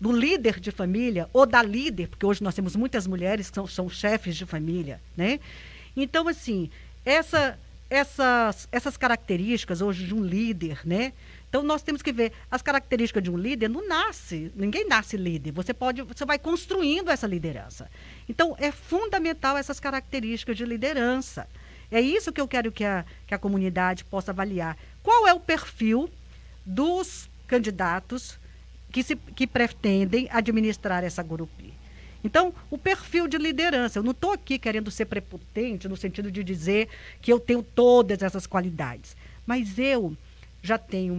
líder de família ou da líder? Porque hoje nós temos muitas mulheres que são chefes de família, né? Então, assim, essas características hoje de um líder, né? Então, nós temos que ver as características de um líder. Ninguém nasce líder. Você vai construindo essa liderança. Então, é fundamental essas características de liderança. É isso que eu quero que a comunidade possa avaliar. Qual é o perfil dos candidatos que pretendem administrar essa Gurupi. Então, o perfil de liderança, eu não estou aqui querendo ser prepotente no sentido de dizer que eu tenho todas essas qualidades, mas eu já tenho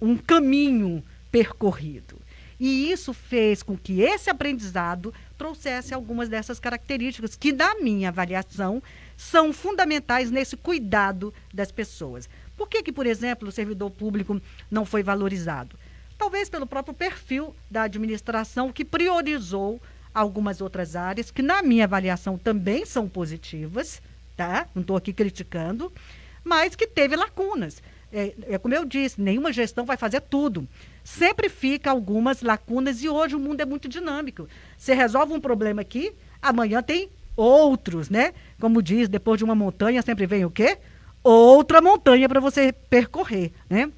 um caminho percorrido. E isso fez com que esse aprendizado trouxesse algumas dessas características que, na minha avaliação, são fundamentais nesse cuidado das pessoas. Por que, por exemplo, o servidor público não foi valorizado? Talvez pelo próprio perfil da administração, que priorizou algumas outras áreas, que, na minha avaliação, também são positivas, tá? Não estou aqui criticando, mas que teve lacunas. Como eu disse, nenhuma gestão vai fazer tudo. Sempre fica algumas lacunas e hoje o mundo é muito dinâmico. Você resolve um problema aqui, amanhã tem outros, né? Como diz, depois de uma montanha sempre vem o quê? Outra montanha para você percorrer, né?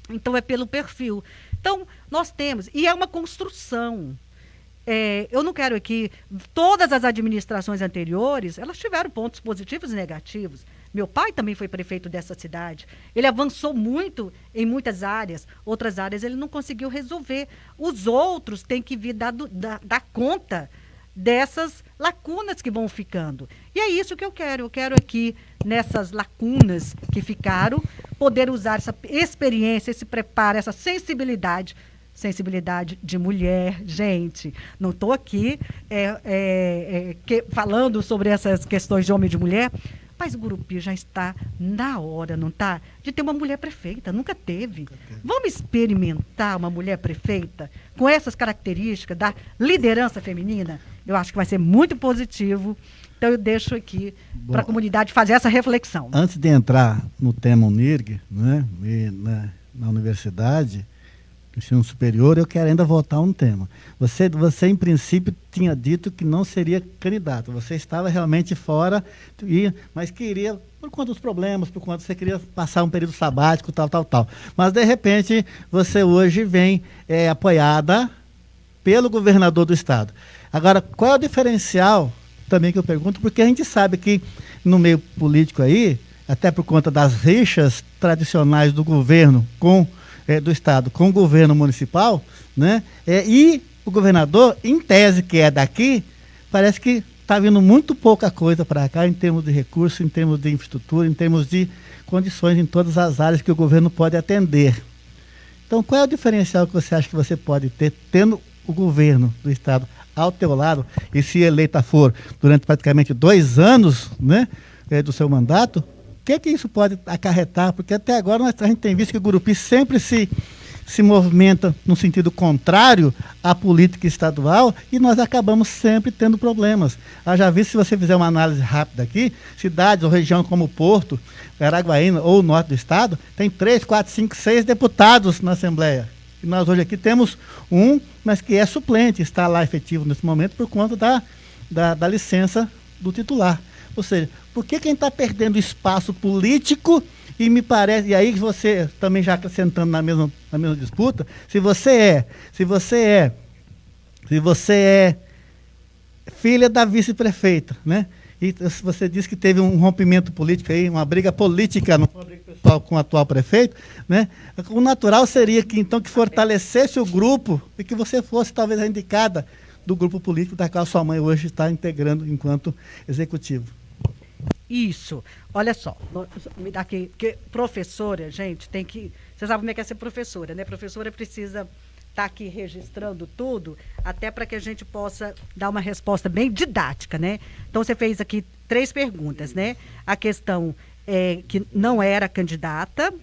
Então é pelo perfil. Então nós temos, e é uma construção. Eu não quero aqui, todas as administrações anteriores, elas tiveram pontos positivos e negativos. Meu pai também foi prefeito dessa cidade. Ele avançou muito em muitas áreas. Outras áreas ele não conseguiu resolver. Os outros têm que vir dar conta dessas lacunas que vão ficando. E é isso que eu quero. Eu quero aqui, nessas lacunas que ficaram, poder usar essa experiência, esse preparo, essa sensibilidade de mulher. Gente, não estou aqui falando sobre essas questões de homem e de mulher, mas o Gurupi já está na hora, não está? De ter uma mulher prefeita, nunca teve. Vamos experimentar uma mulher prefeita com essas características da liderança feminina? Eu acho que vai ser muito positivo. Então eu deixo aqui para a comunidade fazer essa reflexão. Antes de entrar no tema UNIRG, né, e na universidade, ensino superior, eu quero ainda voltar um tema. Você, em princípio, tinha dito que não seria candidato. Você estava realmente fora, mas queria, por conta dos problemas, por conta você queria passar um período sabático, tal. Mas, de repente, você hoje vem apoiada pelo governador do estado. Agora, qual é o diferencial, também que eu pergunto, porque a gente sabe que no meio político aí, até por conta das rixas tradicionais do governo do estado com o governo municipal, né? E o governador, em tese que é daqui, parece que está vindo muito pouca coisa para cá em termos de recursos, em termos de infraestrutura, em termos de condições em todas as áreas que o governo pode atender. Então, qual é o diferencial que você acha que você pode ter, tendo o governo do estado ao teu lado, e se eleita for durante praticamente 2 anos, né, do seu mandato? O que isso pode acarretar? Porque até agora a gente tem visto que o Gurupi sempre se movimenta no sentido contrário à política estadual e nós acabamos sempre tendo problemas. Já vi, se você fizer uma análise rápida aqui, cidades ou região como Porto, Araguaína ou o norte do estado, tem 3, 4, 5, 6 deputados na Assembleia. E nós hoje aqui temos um, mas que é suplente, está lá efetivo nesse momento por conta da licença do titular. Ou seja, por que quem está perdendo espaço político, e me parece, e aí você também já acrescentando na mesma disputa, se você é filha da vice-prefeita, né? E você disse que teve um rompimento político aí, uma briga política, não foi uma briga pessoal com o atual prefeito, né? O natural seria que então que fortalecesse o grupo e que você fosse talvez a indicada do grupo político da qual sua mãe hoje está integrando enquanto executivo. Isso. Olha só, me dá aqui, porque professora, gente, tem que... Você sabe como é que é ser professora, né? Professora precisa estar aqui registrando tudo, até para que a gente possa dar uma resposta bem didática, né? Então, você fez aqui 3 perguntas, né? A questão que não era candidata,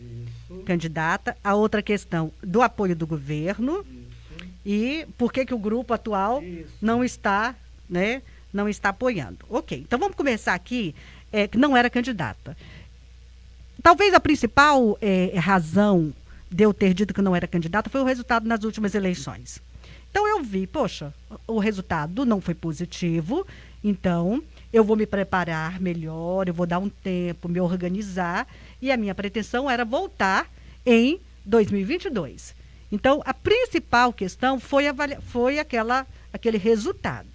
a outra questão do apoio do governo, e por que o grupo atual não está, né, não está apoiando. Ok, então vamos começar aqui, que não era candidata. Talvez a principal razão de eu ter dito que não era candidata foi o resultado nas últimas eleições. Então eu vi, poxa, o resultado não foi positivo, então eu vou me preparar melhor, eu vou dar um tempo, me organizar, e a minha pretensão era voltar em 2022. Então, a principal questão foi aquele resultado.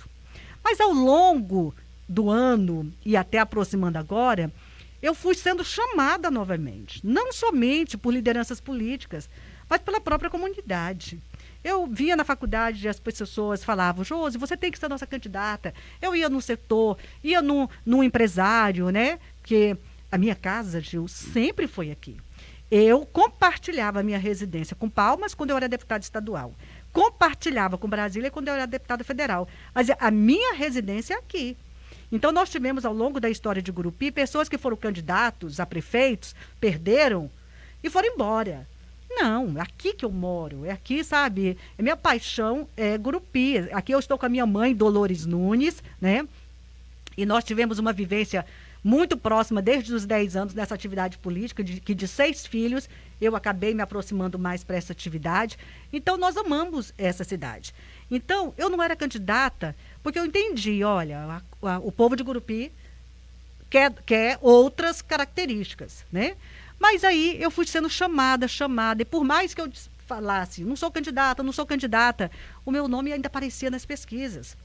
Mas ao longo do ano, e até aproximando agora, eu fui sendo chamada novamente, não somente por lideranças políticas, mas pela própria comunidade. Eu via na faculdade, as pessoas falavam, Josi, você tem que ser nossa candidata. Eu ia no setor, ia num empresário, né? Porque a minha casa, Gil, sempre foi aqui. Eu compartilhava a minha residência com Palmas quando eu era deputada estadual. Compartilhava com Brasília quando eu era deputada federal. Mas a minha residência é aqui. Então, nós tivemos, ao longo da história de Gurupi, pessoas que foram candidatos a prefeitos, perderam e foram embora. Não, é aqui que eu moro, é aqui, sabe? Minha paixão é Gurupi. Aqui eu estou com a minha mãe, Dolores Nunes, né? E nós tivemos uma vivência muito próxima desde os 10 anos nessa atividade política, que de 6 filhos eu acabei me aproximando mais para essa atividade. Então, nós amamos essa cidade. Então, eu não era candidata porque eu entendi, olha, o povo de Gurupi quer outras características, né? Mas aí eu fui sendo chamada, e por mais que eu falasse, não sou candidata, o meu nome ainda aparecia nas pesquisas.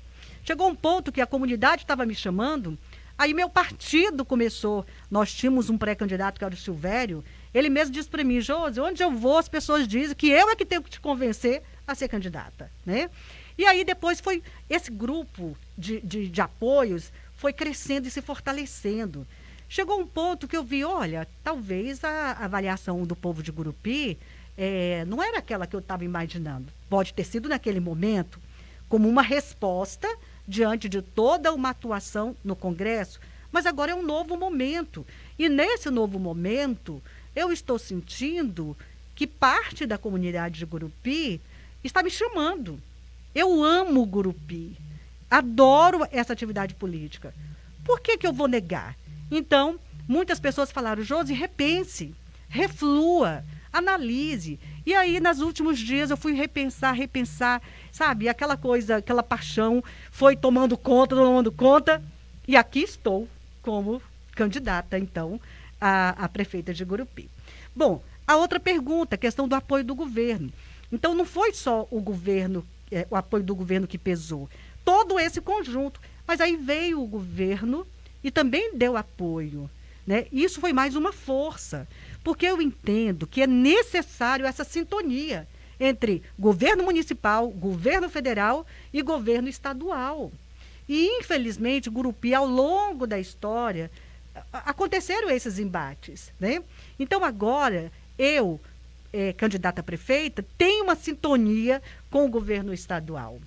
Chegou um ponto que a comunidade estava me chamando, aí meu partido começou, nós tínhamos um pré-candidato que era o Silvério, ele mesmo disse para mim, Josi, onde eu vou as pessoas dizem que eu é que tenho que te convencer a ser candidata, né? E aí depois foi, esse grupo de apoios foi crescendo e se fortalecendo. Chegou um ponto que eu vi, olha, talvez a avaliação do povo de Gurupi não era aquela que eu estava imaginando. Pode ter sido naquele momento como uma resposta diante de toda uma atuação no Congresso, mas agora é um novo momento. E nesse novo momento, eu estou sentindo que parte da comunidade de Gurupi está me chamando. Eu amo Gurupi, adoro essa atividade política. Por que eu vou negar? Então, muitas pessoas falaram, Josi, repense, reflua, analise. E aí, nos últimos dias, eu fui repensar, sabe? Aquela coisa, aquela paixão foi tomando conta, e aqui estou como candidata, então, a prefeita de Gurupi. Bom, a outra pergunta, a questão do apoio do governo. Então, não foi só o governo, o apoio do governo que pesou, todo esse conjunto. Mas aí veio o governo e também deu apoio, né? Isso foi mais uma força, porque eu entendo que é necessário essa sintonia entre governo municipal, governo federal e governo estadual. E, infelizmente, Gurupi, ao longo da história, aconteceram esses embates, né? Então, agora, eu, candidata a prefeita, tenho uma sintonia com o governo estadual.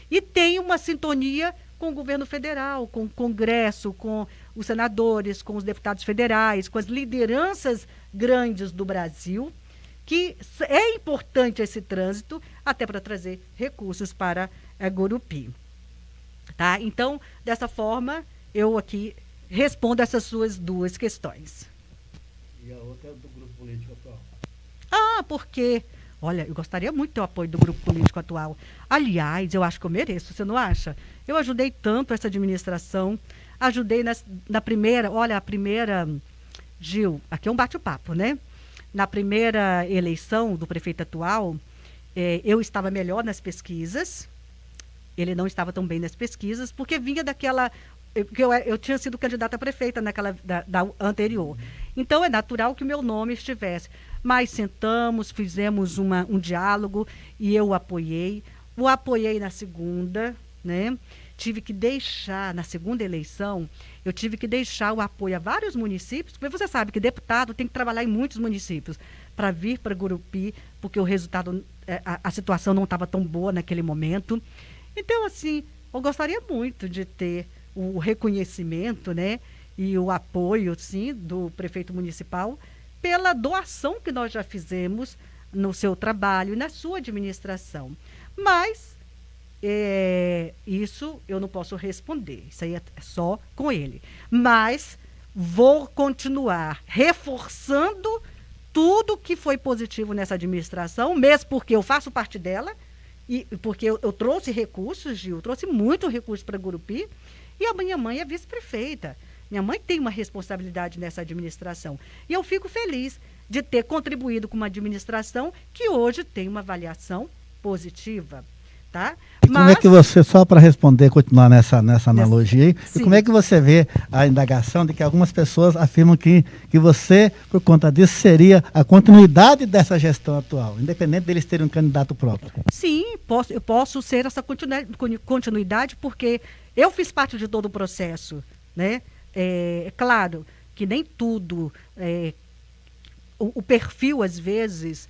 E tenho uma sintonia com o governo federal, com o Congresso, com os senadores, com os deputados federais, com as lideranças grandes do Brasil, que é importante esse trânsito até para trazer recursos para Gurupi. Tá? Então, dessa forma, eu aqui respondo essas suas duas questões. E a outra é do grupo político atual. Porque... Olha, eu gostaria muito de ter o apoio do grupo político atual. Aliás, eu acho que eu mereço, você não acha? Eu ajudei tanto essa administração, ajudei na primeira, olha, a primeira, Gil, aqui é um bate-papo, né? Na primeira eleição do prefeito atual, eu estava melhor nas pesquisas, ele não estava tão bem nas pesquisas, porque vinha daquela... Porque eu tinha sido candidata a prefeita naquela da anterior. Então, é natural que o meu nome estivesse. Mas sentamos, fizemos um diálogo e eu o apoiei. O apoiei na segunda, né? Tive que deixar, na segunda eleição, eu tive que deixar o apoio a vários municípios, porque você sabe que deputado tem que trabalhar em muitos municípios para vir para Gurupi, porque o resultado, a situação não estava tão boa naquele momento. Então, assim, eu gostaria muito de ter o reconhecimento, né, e o apoio, sim, do prefeito municipal pela doação que nós já fizemos no seu trabalho e na sua administração. Mas isso eu não posso responder, isso aí é só com ele. Mas vou continuar reforçando tudo que foi positivo nessa administração, mesmo porque eu faço parte dela, e porque eu trouxe recursos, Gil, eu trouxe muito recurso para Gurupi, e a minha mãe é vice-prefeita. Minha mãe tem uma responsabilidade nessa administração. E eu fico feliz de ter contribuído com uma administração que hoje tem uma avaliação positiva. tá? E como é que você, só para responder, continuar nessa analogia aí, e como é que você vê a indagação de que algumas pessoas afirmam que você, por conta disso, seria a continuidade dessa gestão atual, independente deles terem um candidato próprio? Sim, eu posso ser essa continuidade porque eu fiz parte de todo o processo, né? É claro que nem tudo, o perfil, às vezes,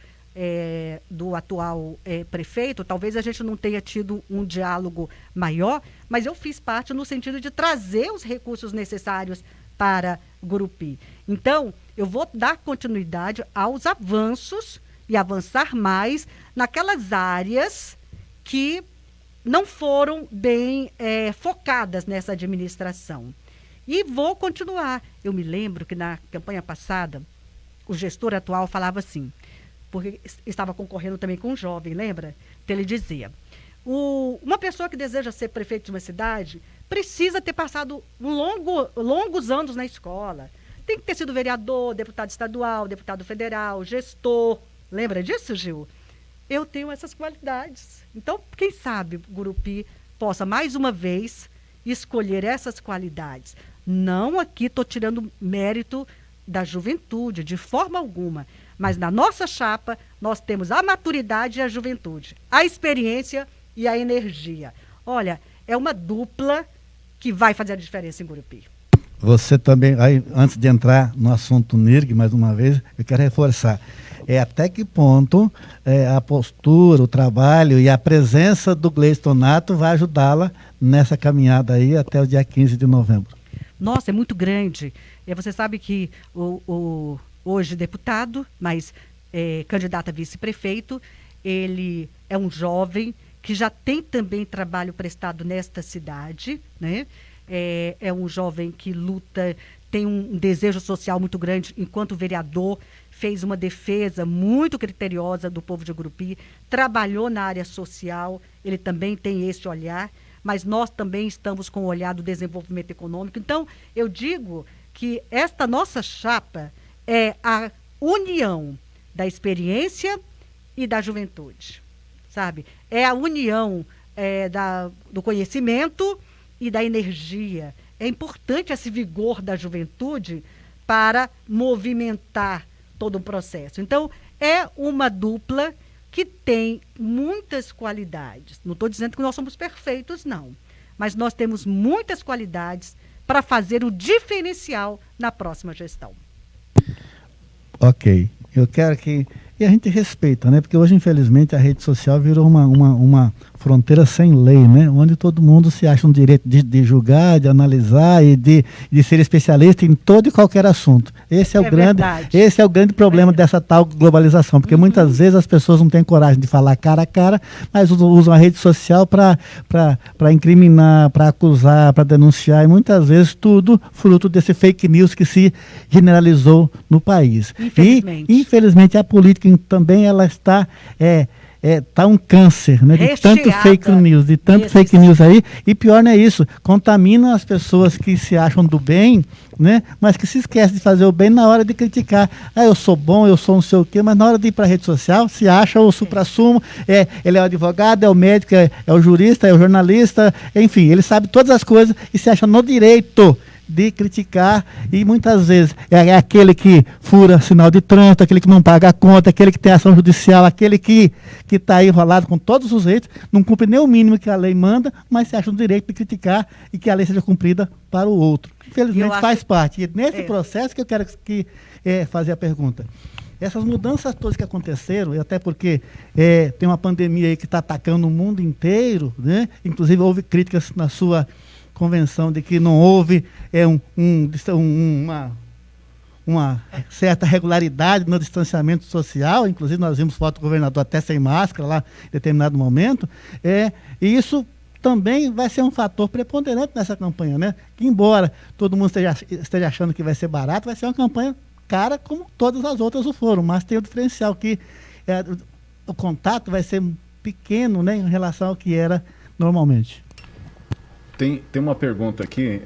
do atual prefeito, talvez a gente não tenha tido um diálogo maior, mas eu fiz parte no sentido de trazer os recursos necessários para Gurupi. Então, eu vou dar continuidade aos avanços e avançar mais naquelas áreas que não foram bem focadas nessa administração. E vou continuar. Eu me lembro que na campanha passada, o gestor atual falava assim, porque estava concorrendo também com um jovem, lembra? Então ele dizia, uma pessoa que deseja ser prefeito de uma cidade precisa ter passado longos anos na escola. Tem que ter sido vereador, deputado estadual, deputado federal, gestor. Lembra disso, Gil? Eu tenho essas qualidades. Então, quem sabe Gurupi possa, mais uma vez, escolher essas qualidades. Não aqui estou tirando mérito da juventude, de forma alguma. Mas na nossa chapa, nós temos a maturidade e a juventude, a experiência e a energia. Olha, é uma dupla que vai fazer a diferença em Gurupi. Você também, aí, antes de entrar no assunto NIRG, mais uma vez, eu quero reforçar. Até que ponto a postura, o trabalho e a presença do Gleison Nato vai ajudá-la nessa caminhada aí até o dia 15 de novembro? Nossa, é muito grande. Você sabe que hoje deputado, mas candidato a vice-prefeito, ele é um jovem que já tem também trabalho prestado nesta cidade, né? É um jovem que luta, tem um desejo social muito grande enquanto vereador, fez uma defesa muito criteriosa do povo de Gurupi, trabalhou na área social, ele também tem esse olhar, mas nós também estamos com o olhar do desenvolvimento econômico. Então, eu digo que esta nossa chapa é a união da experiência e da juventude, sabe? É a união do conhecimento e da energia. É importante esse vigor da juventude para movimentar todo o processo. Então, é uma dupla que tem muitas qualidades. Não estou dizendo que nós somos perfeitos, não. Mas nós temos muitas qualidades para fazer o diferencial na próxima gestão. Ok. Eu quero que... E a gente respeita, né? Porque hoje, infelizmente, a rede social virou uma fronteira sem lei, né? Onde todo mundo se acha um direito de julgar, de analisar e de ser especialista em todo e qualquer assunto. Esse é o grande problema dessa tal globalização, porque muitas vezes as pessoas não têm coragem de falar cara a cara, mas usam a rede social para incriminar, para acusar, para denunciar, e muitas vezes tudo fruto desse fake news que se generalizou no país. Infelizmente. E, infelizmente, a política também ela está um câncer, né, de tanto fake news, aí, e pior não é isso, contamina as pessoas que se acham do bem, né, mas que se esquecem de fazer o bem na hora de criticar. Eu sou bom, eu sou não sei o quê, mas na hora de ir para a rede social, se acha o suprassumo, ele é o advogado, é o médico, é o jurista, é o jornalista, enfim, ele sabe todas as coisas e se acha no direito de criticar, e muitas vezes é aquele que fura sinal de trânsito, aquele que não paga a conta, aquele que tem ação judicial, aquele que está aí enrolado com todos os jeitos, não cumpre nem o mínimo que a lei manda, mas se acha no direito de criticar e que a lei seja cumprida para o outro. Infelizmente faz parte. E nesse processo que eu quero fazer a pergunta. Essas mudanças todas que aconteceram, e até porque tem uma pandemia aí que está atacando o mundo inteiro, né? Inclusive houve críticas na sua convenção de que não houve uma certa regularidade no distanciamento social, inclusive nós vimos foto do governador até sem máscara lá em determinado momento, e isso também vai ser um fator preponderante nessa campanha, né? Que embora todo mundo esteja achando que vai ser barato, vai ser uma campanha cara como todas as outras o foram, mas tem o diferencial que o contato vai ser pequeno, né, em relação ao que era normalmente. Tem uma pergunta aqui,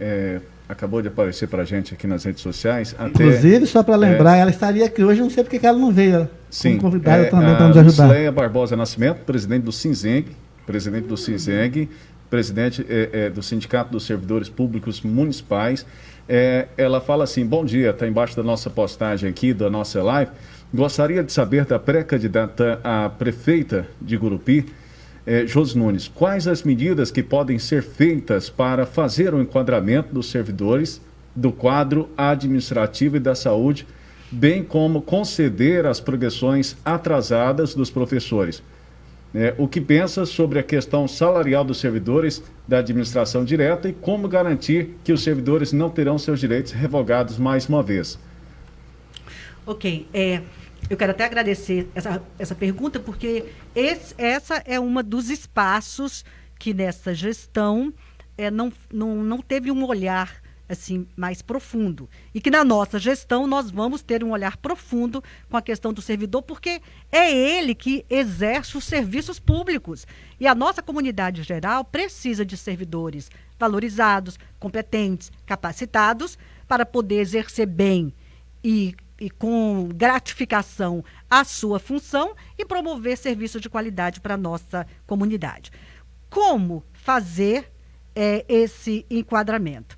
acabou de aparecer para a gente aqui nas redes sociais. Inclusive, só para lembrar, ela estaria aqui hoje, não sei porque ela não veio. Sim, convidada também para nos ajudar. Lucileia Barbosa Nascimento, presidente do Cinzeng, presidente do CISEG, presidente do Sindicato dos Servidores Públicos Municipais. Ela fala assim: bom dia, está embaixo da nossa postagem aqui, da nossa live. Gostaria de saber da pré-candidata a prefeita de Gurupi, Josi Nunes, quais as medidas que podem ser feitas para fazer o enquadramento dos servidores do quadro administrativo e da saúde, bem como conceder as progressões atrasadas dos professores. O que pensa sobre a questão salarial dos servidores da administração direta e como garantir que os servidores não terão seus direitos revogados mais uma vez? Ok, eu quero até agradecer essa pergunta, porque essa é uma dos espaços que nessa gestão não teve um olhar assim mais profundo, e que na nossa gestão nós vamos ter um olhar profundo com a questão do servidor, porque é ele que exerce os serviços públicos, e a nossa comunidade geral precisa de servidores valorizados, competentes, capacitados, para poder exercer bem e com gratificação a sua função e promover serviços de qualidade para a nossa comunidade. Como fazer esse enquadramento?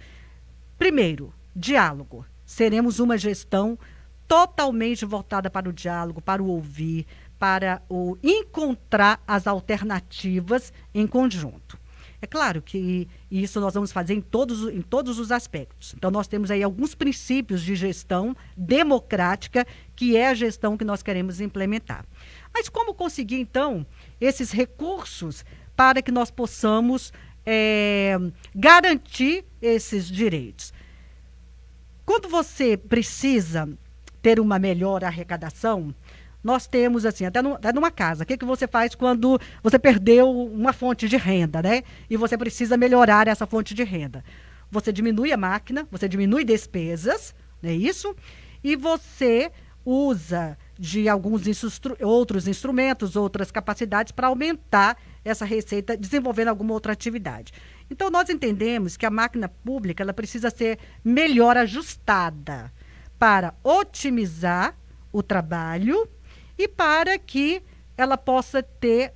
Primeiro, diálogo. Seremos uma gestão totalmente voltada para o diálogo, para o ouvir, para o encontrar as alternativas em conjunto. É claro que isso nós vamos fazer em todos os aspectos. Então, nós temos aí alguns princípios de gestão democrática, que é a gestão que nós queremos implementar. Mas como conseguir, então, esses recursos para que nós possamos garantir esses direitos? Quando você precisa ter uma melhor arrecadação, nós temos, assim, até numa casa, o que você faz quando você perdeu uma fonte de renda, né? E você precisa melhorar essa fonte de renda. Você diminui a máquina, você diminui despesas, não é isso? E você usa de alguns outros instrumentos, outras capacidades para aumentar essa receita, desenvolvendo alguma outra atividade. Então, nós entendemos que a máquina pública ela precisa ser melhor ajustada para otimizar o trabalho e para que ela possa ter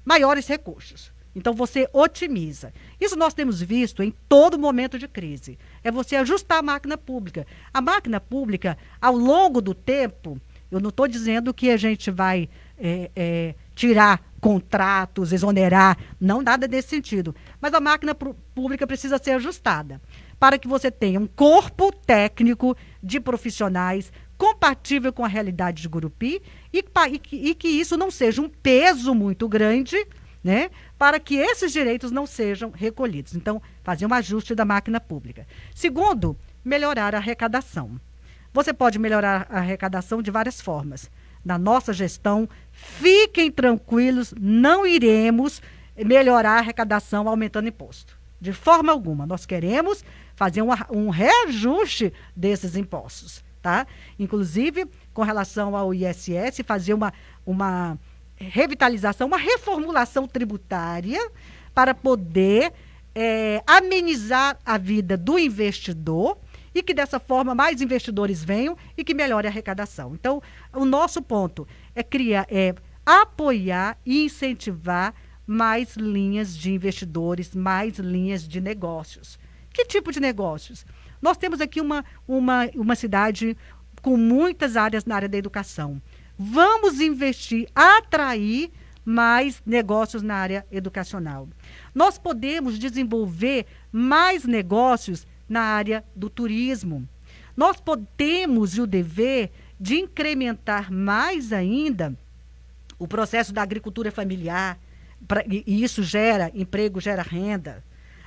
maiores recursos. Então, você otimiza. Isso nós temos visto em todo momento de crise. É você ajustar a máquina pública. A máquina pública, ao longo do tempo, eu não estou dizendo que a gente vai tirar contratos, exonerar, não, nada desse sentido. Mas a máquina pública precisa ser ajustada para que você tenha um corpo técnico de profissionais compatível com a realidade de Gurupi e que isso não seja um peso muito grande, né, para que esses direitos não sejam recolhidos. Então, fazer um ajuste da máquina pública. Segundo, melhorar a arrecadação. Você pode melhorar a arrecadação de várias formas. Na nossa gestão, fiquem tranquilos, não iremos melhorar a arrecadação aumentando imposto. De forma alguma. Nós queremos fazer um reajuste desses impostos, tá? Inclusive, com relação ao ISS, fazer uma revitalização, uma reformulação tributária para poder amenizar a vida do investidor e que dessa forma mais investidores venham e que melhore a arrecadação. Então, o nosso ponto é apoiar e incentivar mais linhas de investidores, mais linhas de negócios. Que tipo de negócios? Nós temos aqui uma cidade com muitas áreas na área da educação. Vamos investir, atrair mais negócios na área educacional. Nós podemos desenvolver mais negócios na área do turismo. Nós temos o dever de incrementar mais ainda o processo da agricultura familiar, e isso gera emprego, gera renda.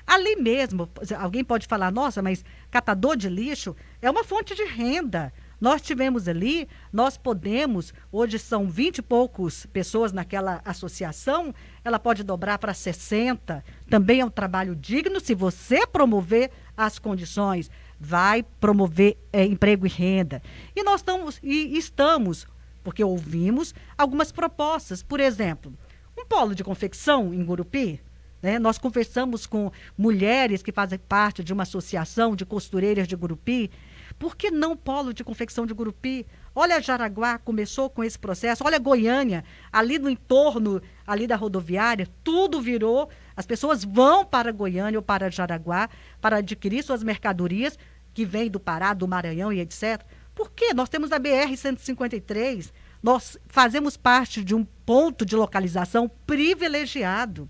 Ali mesmo, alguém pode falar, nossa, mas catador de lixo é uma fonte de renda. Nós tivemos ali, nós podemos, hoje são 20 e poucos pessoas naquela associação, ela pode dobrar para 60, também é um trabalho digno, se você promover as condições, vai promover emprego e renda. E nós estamos, porque ouvimos algumas propostas, por exemplo, um polo de confecção em Gurupi, né? Nós conversamos com mulheres que fazem parte de uma associação de costureiras de Gurupi, Por que não polo de confecção de Gurupi? Olha, Jaraguá começou com esse processo. Olha, Goiânia, ali no entorno ali da rodoviária, tudo virou. As pessoas vão para Goiânia ou para Jaraguá para adquirir suas mercadorias que vêm do Pará, do Maranhão e etc. Por quê? Nós temos a BR-153, nós fazemos parte de um ponto de localização privilegiado.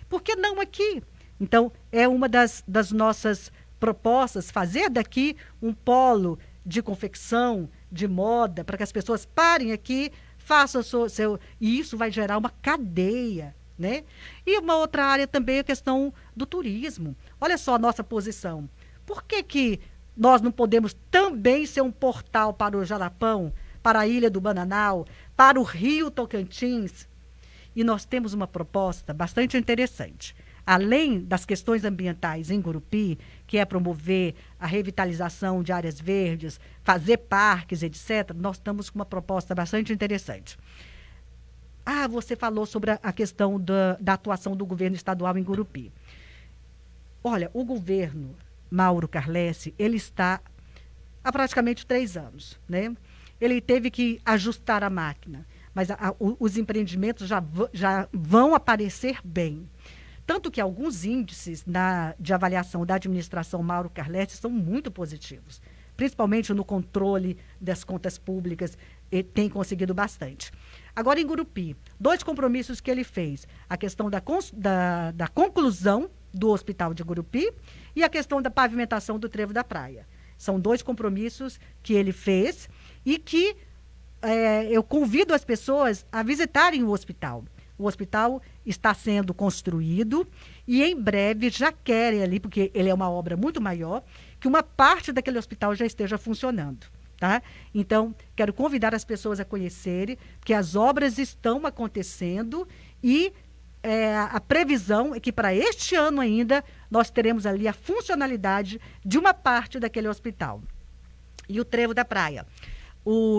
Por que não aqui? Então, é uma das nossas propostas, fazer daqui um polo de confecção, de moda, para que as pessoas parem aqui, façam e isso vai gerar uma cadeia, né? E uma outra área também é a questão do turismo. Olha só a nossa posição. Por que nós não podemos também ser um portal para o Jalapão, para a Ilha do Bananal, para o Rio Tocantins? E nós temos uma proposta bastante interessante. Além das questões ambientais em Gurupi, que é promover a revitalização de áreas verdes, fazer parques, etc., nós estamos com uma proposta bastante interessante. Você falou sobre a questão da atuação do governo estadual em Gurupi. Olha, o governo Mauro Carlesse, ele está há praticamente 3 anos, né? Ele teve que ajustar a máquina, mas os empreendimentos já vão aparecer bem. Tanto que alguns índices de avaliação da administração Mauro Carlesse são muito positivos, principalmente no controle das contas públicas, tem conseguido bastante. Agora, em Gurupi, 2 compromissos que ele fez, a questão da conclusão do Hospital de Gurupi e a questão da pavimentação do Trevo da Praia. São 2 compromissos que ele fez e que eu convido as pessoas a visitarem o hospital. O hospital está sendo construído e em breve já querem ali, porque ele é uma obra muito maior, que uma parte daquele hospital já esteja funcionando, tá? Então, quero convidar as pessoas a conhecerem, porque as obras estão acontecendo e a previsão é que para este ano ainda nós teremos ali a funcionalidade de uma parte daquele hospital. E o Trevo da Praia.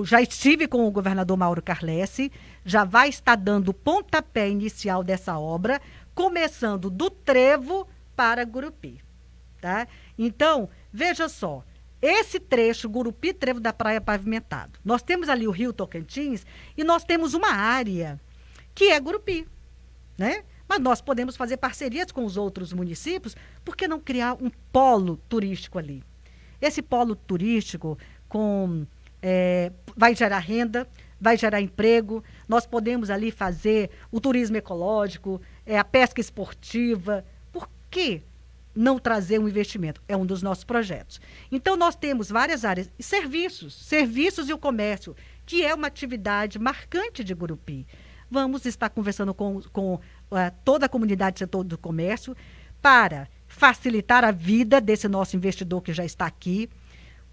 Já estive com o governador Mauro Carlesse, já vai estar dando o pontapé inicial dessa obra, começando do Trevo para Gurupi, tá? Então, veja só, esse trecho Gurupi-Trevo da Praia pavimentado. Nós temos ali o Rio Tocantins e nós temos uma área que é Gurupi, né? Mas nós podemos fazer parcerias com os outros municípios, por que não criar um polo turístico ali? Esse polo turístico vai gerar renda, vai gerar emprego, nós podemos ali fazer o turismo ecológico, a pesca esportiva. Por que não trazer um investimento? É um dos nossos projetos. Então, nós temos várias áreas. Serviços e o comércio, que é uma atividade marcante de Gurupi. Vamos estar conversando com toda a comunidade do setor do comércio para facilitar a vida desse nosso investidor que já está aqui,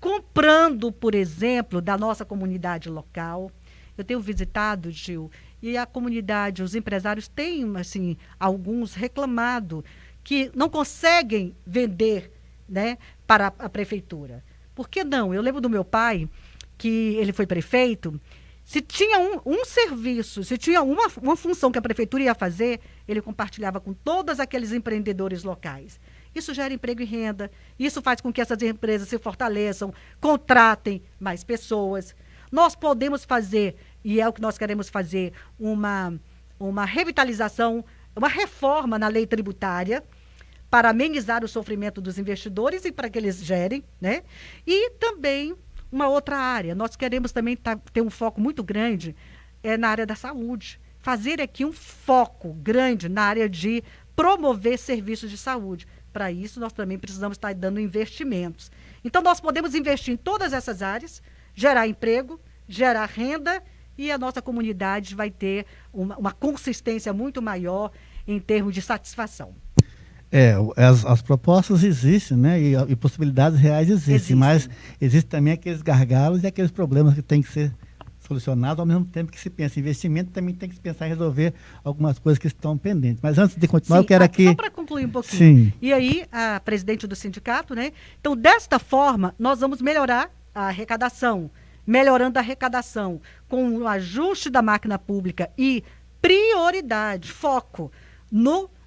comprando, por exemplo, da nossa comunidade local. Eu tenho visitado, Gil, e a comunidade, os empresários têm, assim, alguns reclamado que não conseguem vender, né, para a prefeitura. Por que não? Eu lembro do meu pai, que ele foi prefeito, se tinha um serviço, se tinha uma função que a prefeitura ia fazer, ele compartilhava com todos aqueles empreendedores locais. Isso gera emprego e renda, isso faz com que essas empresas se fortaleçam, contratem mais pessoas. Nós podemos fazer, e é o que nós queremos fazer, uma revitalização, uma reforma na lei tributária para amenizar o sofrimento dos investidores e para que eles gerem, né? E também uma outra área, nós queremos também ter um foco muito grande na área da saúde. Fazer aqui um foco grande na área de promover serviços de saúde. Para isso, nós também precisamos estar dando investimentos. Então, nós podemos investir em todas essas áreas, gerar emprego, gerar renda e a nossa comunidade vai ter uma consistência muito maior em termos de satisfação. As propostas existem, né? E possibilidades reais existem, mas existem também aqueles gargalos e aqueles problemas que têm que ser solucionados ao mesmo tempo que se pensa em investimento, também tem que se pensar em resolver algumas coisas que estão pendentes. Mas antes de continuar, eu quero aqui... Só para concluir um pouquinho. Sim. E aí, a presidente do sindicato, né? Então, desta forma, nós vamos melhorar a arrecadação. Melhorando a arrecadação com o ajuste da máquina pública e prioridade, foco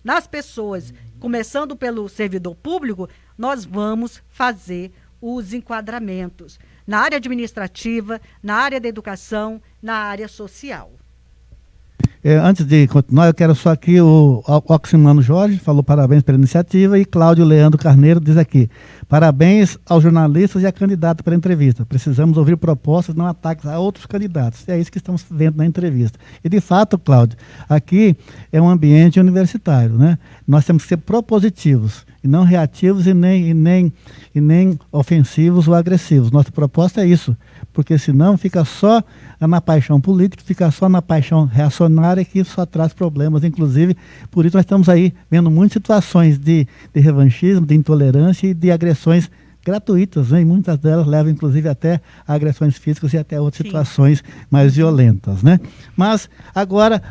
nas pessoas, começando pelo servidor público, nós vamos fazer os enquadramentos na área administrativa, na área da educação, na área social. Antes de continuar, eu quero só aqui, o Oximano Jorge falou parabéns pela iniciativa e Cláudio Leandro Carneiro diz aqui, parabéns aos jornalistas e à candidata pela entrevista. Precisamos ouvir propostas, não ataques a outros candidatos. É isso que estamos vendo na entrevista. E de fato, Cláudio, aqui é um ambiente universitário, né? Nós temos que ser propositivos e não reativos e nem ofensivos ou agressivos. Nossa proposta é isso, porque senão fica só na paixão política, fica só na paixão reacionária, que só traz problemas, inclusive, por isso nós estamos aí vendo muitas situações de revanchismo, de intolerância e de agressões gratuitas, né? E muitas delas levam, inclusive, até a agressões físicas e até outras situações mais violentas, né? Mas agora,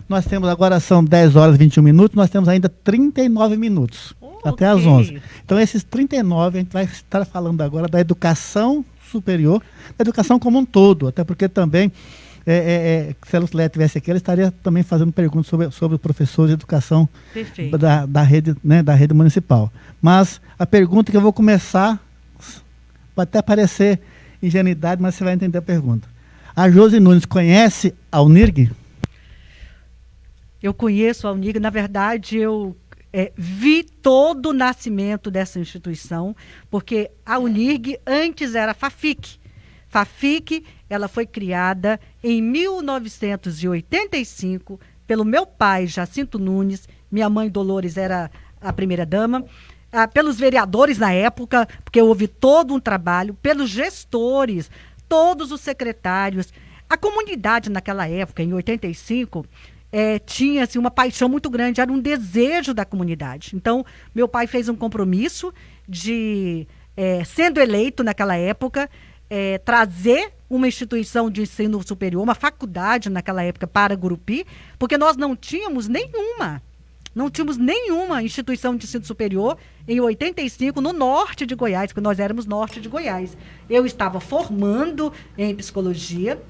são 10 horas e 21 minutos, nós temos ainda 39 minutos, até às 11. Então, esses 39, a gente vai estar falando agora da educação superior, da educação como um todo, até porque também, se a Lucilete estivesse aqui, ela estaria também fazendo perguntas sobre os professores de educação da rede, né, da rede municipal. Mas a pergunta que eu vou começar, pode até parecer ingenuidade, mas você vai entender a pergunta. A Josi Nunes conhece a UNIRG? Eu conheço a UNIRG, na verdade, eu vi todo o nascimento dessa instituição, porque a UNIRG antes era FAFIC. FAFIC, ela foi criada em 1985 pelo meu pai, Jacinto Nunes, minha mãe Dolores era a primeira-dama, pelos vereadores na época, porque houve todo um trabalho, pelos gestores, todos os secretários. A comunidade naquela época, em 85, tinha assim, uma paixão muito grande, era um desejo da comunidade. Então, meu pai fez um compromisso de, sendo eleito naquela época, trazer uma instituição de ensino superior, uma faculdade naquela época para Gurupi, porque nós não tínhamos nenhuma instituição de ensino superior em 85 no norte de Goiás, porque nós éramos norte de Goiás. Eu estava formando em psicologia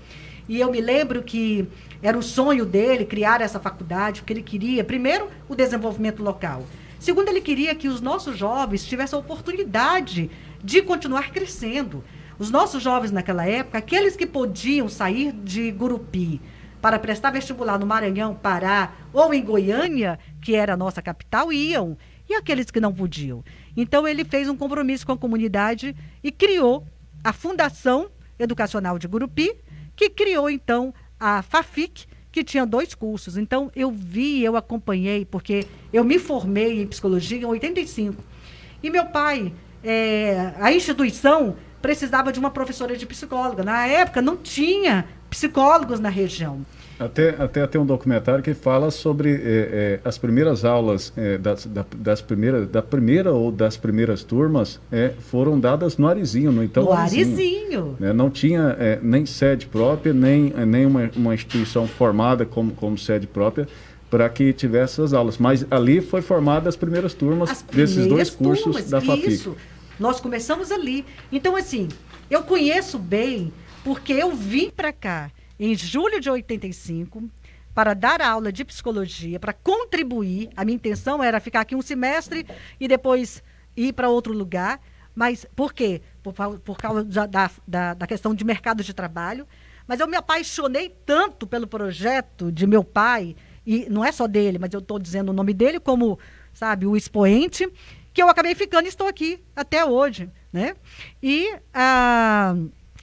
e eu me lembro que era o sonho dele criar essa faculdade, porque ele queria, primeiro, o desenvolvimento local. Segundo, ele queria que os nossos jovens tivessem a oportunidade de continuar crescendo. Os nossos jovens naquela época, aqueles que podiam sair de Gurupi para prestar vestibular no Maranhão, Pará ou em Goiânia, que era a nossa capital, iam. E aqueles que não podiam. Então, ele fez um compromisso com a comunidade e criou a Fundação Educacional de Gurupi, que criou, então, a FAFIC, que tinha 2 cursos. Então, eu acompanhei, porque eu me formei em psicologia em 85. E meu pai, a instituição precisava de uma professora de psicóloga. Na época, não tinha psicólogos na região. Até tem um documentário que fala sobre as primeiras aulas da primeira ou das primeiras turmas foram dadas no Arizinho, no então Arizinho. Não tinha nem sede própria, nem uma instituição formada como sede própria para que tivesse as aulas. Mas ali foi formada as primeiras turmas desses 2 cursos da FAFIC. Isso, nós começamos ali. Então, assim, eu conheço bem, porque eu vim para cá em julho de 85, para dar aula de psicologia, para contribuir. A minha intenção era ficar aqui um semestre e depois ir para outro lugar. Mas por quê? Por causa da questão de mercado de trabalho. Mas eu me apaixonei tanto pelo projeto de meu pai, e não é só dele, mas eu estou dizendo o nome dele como, sabe, o expoente, que eu acabei ficando e estou aqui até hoje, né?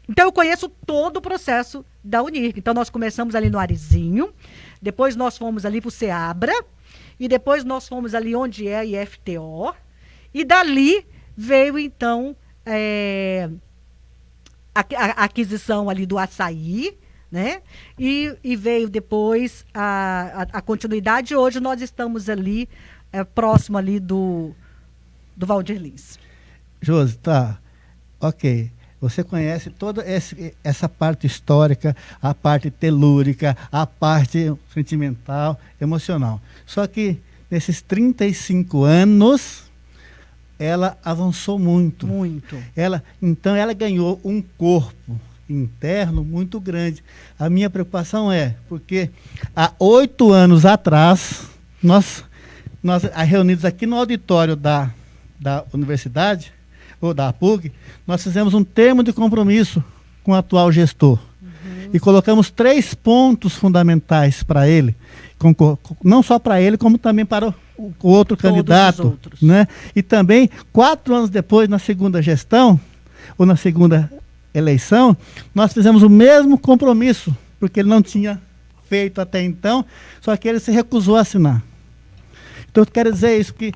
Então, eu conheço todo o processo da UNIRG. Então, nós começamos ali no Arizinho, depois nós fomos ali para o Seabra, e depois nós fomos ali onde é a IFTO, e dali veio, então, a aquisição ali do Açaí, né? E veio depois a continuidade. Hoje nós estamos ali, próximo ali do Valdir Lins. Josi, tá, ok. Você conhece toda essa parte histórica, a parte telúrica, a parte sentimental, emocional. Só que nesses 35 anos, ela avançou muito. Muito. Então ela ganhou um corpo interno muito grande. A minha preocupação porque há 8 anos atrás, nós reunidos aqui no auditório da universidade, ou da PUG, nós fizemos um termo de compromisso com o atual gestor. E colocamos 3 pontos fundamentais para ele, não só para ele, como também para o outro candidato. Né? E também, 4 anos depois, na segunda gestão, ou na segunda eleição, nós fizemos o mesmo compromisso, porque ele não tinha feito até então, só que ele se recusou a assinar. Então, eu quero dizer isso, que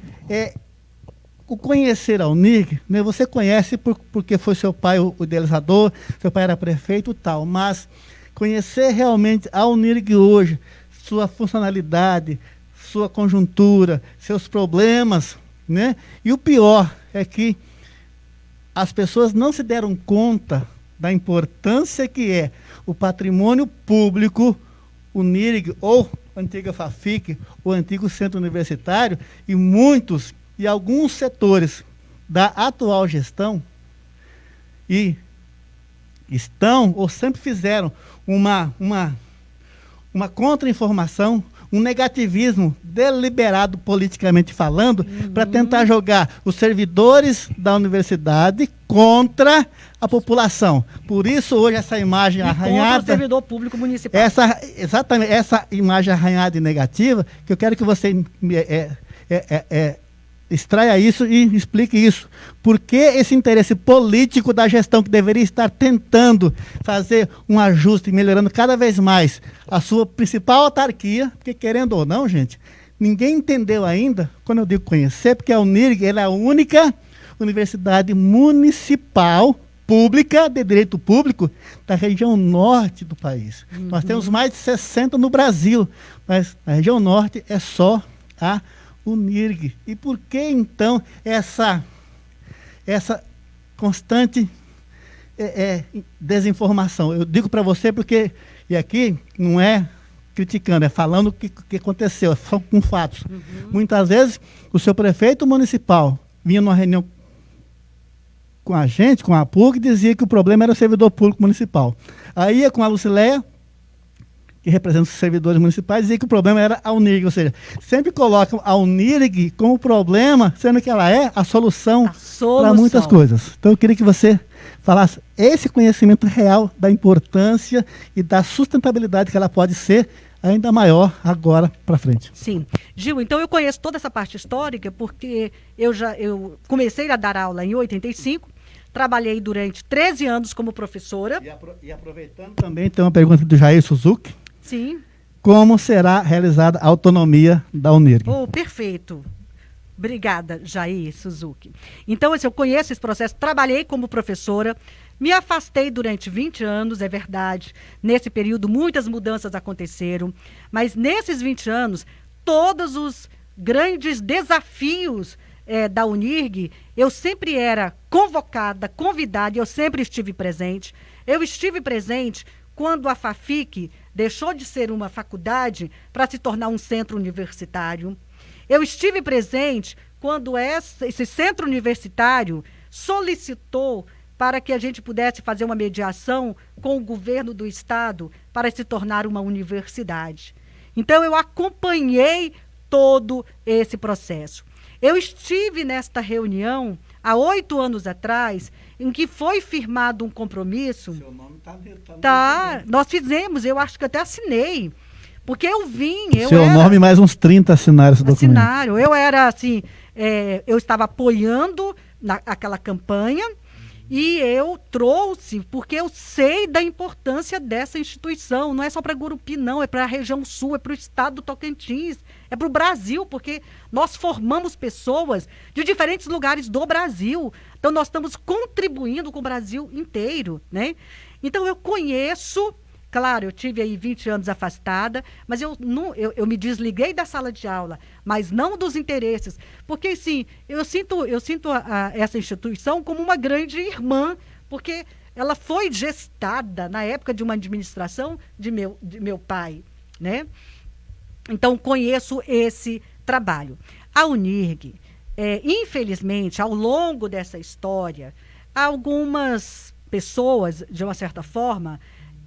o conhecer a UNIRG, né, você conhece porque foi seu pai o idealizador, seu pai era prefeito e tal, mas conhecer realmente a UNIRG hoje, sua funcionalidade, sua conjuntura, seus problemas, né? E o pior é que as pessoas não se deram conta da importância que é o patrimônio público, UNIRG, ou antiga FAFIC, o antigo centro universitário, e alguns setores da atual gestão estão ou sempre fizeram uma contra-informação, um negativismo deliberado politicamente falando, para tentar jogar os servidores da universidade contra a população. Por isso, hoje, essa imagem arranhada... Contra o servidor público municipal. Exatamente, essa imagem arranhada e negativa, que eu quero que você extraia isso e explique isso. Por que esse interesse político da gestão, que deveria estar tentando fazer um ajuste, melhorando cada vez mais a sua principal autarquia, porque querendo ou não, gente, ninguém entendeu ainda, quando eu digo conhecer, porque a UNIRG ela é a única universidade municipal pública, de direito público, da região norte do país. Nós temos mais de 60 no Brasil, mas na região norte é só a UNIRG. E por que então essa constante desinformação? Eu digo para você porque, e aqui não é criticando, é falando o que aconteceu, só com fatos. Muitas vezes o seu prefeito municipal vinha numa reunião com a gente, com a PUC, e dizia que o problema era o servidor público municipal. Aí ia com a Lucileia, que representa os servidores municipais, dizia que o problema era a UNIRG, ou seja, sempre colocam a UNIRG como problema, sendo que ela é a solução para muitas coisas. Então eu queria que você falasse esse conhecimento real da importância e da sustentabilidade que ela pode ser ainda maior agora para frente. Sim. Gil, então eu conheço toda essa parte histórica porque eu comecei a dar aula em 85, trabalhei durante 13 anos como professora. E aproveitando também, tem uma pergunta do Jair Suzuki. Sim. Como será realizada a autonomia da UNIRG? Oh, perfeito. Obrigada, Jair Suzuki. Então, eu conheço esse processo, trabalhei como professora, me afastei durante 20 anos, é verdade. Nesse período, muitas mudanças aconteceram, mas nesses 20 anos, todos os grandes desafios da UNIRG, eu sempre era convocada, convidada, eu sempre estive presente. Eu estive presente quando a FAFIC deixou de ser uma faculdade para se tornar um centro universitário. Eu estive presente quando esse centro universitário solicitou para que a gente pudesse fazer uma mediação com o governo do estado para se tornar uma universidade. Então, eu acompanhei todo esse processo. Eu estive nesta reunião há 8 anos atrás, em que foi firmado um compromisso. Seu nome tá, nós fizemos, eu acho que até assinei. Porque eu vim. Seu nome mais uns 30 assinaram esse documento. Assinaram. Eu era assim, eu estava apoiando aquela campanha e eu trouxe, porque eu sei da importância dessa instituição. Não é só para Gurupi, não, é para a região sul, é para o estado do Tocantins, é para o Brasil, porque nós formamos pessoas de diferentes lugares do Brasil. Então, nós estamos contribuindo com o Brasil inteiro, né? Então, eu conheço. Claro, eu tive aí 20 anos afastada, mas eu me desliguei da sala de aula, mas não dos interesses. Porque, assim, eu sinto essa instituição como uma grande irmã, porque ela foi gestada na época de uma administração de meu pai, né? Então, conheço esse trabalho. A UNIRG, infelizmente, ao longo dessa história, algumas pessoas, de uma certa forma,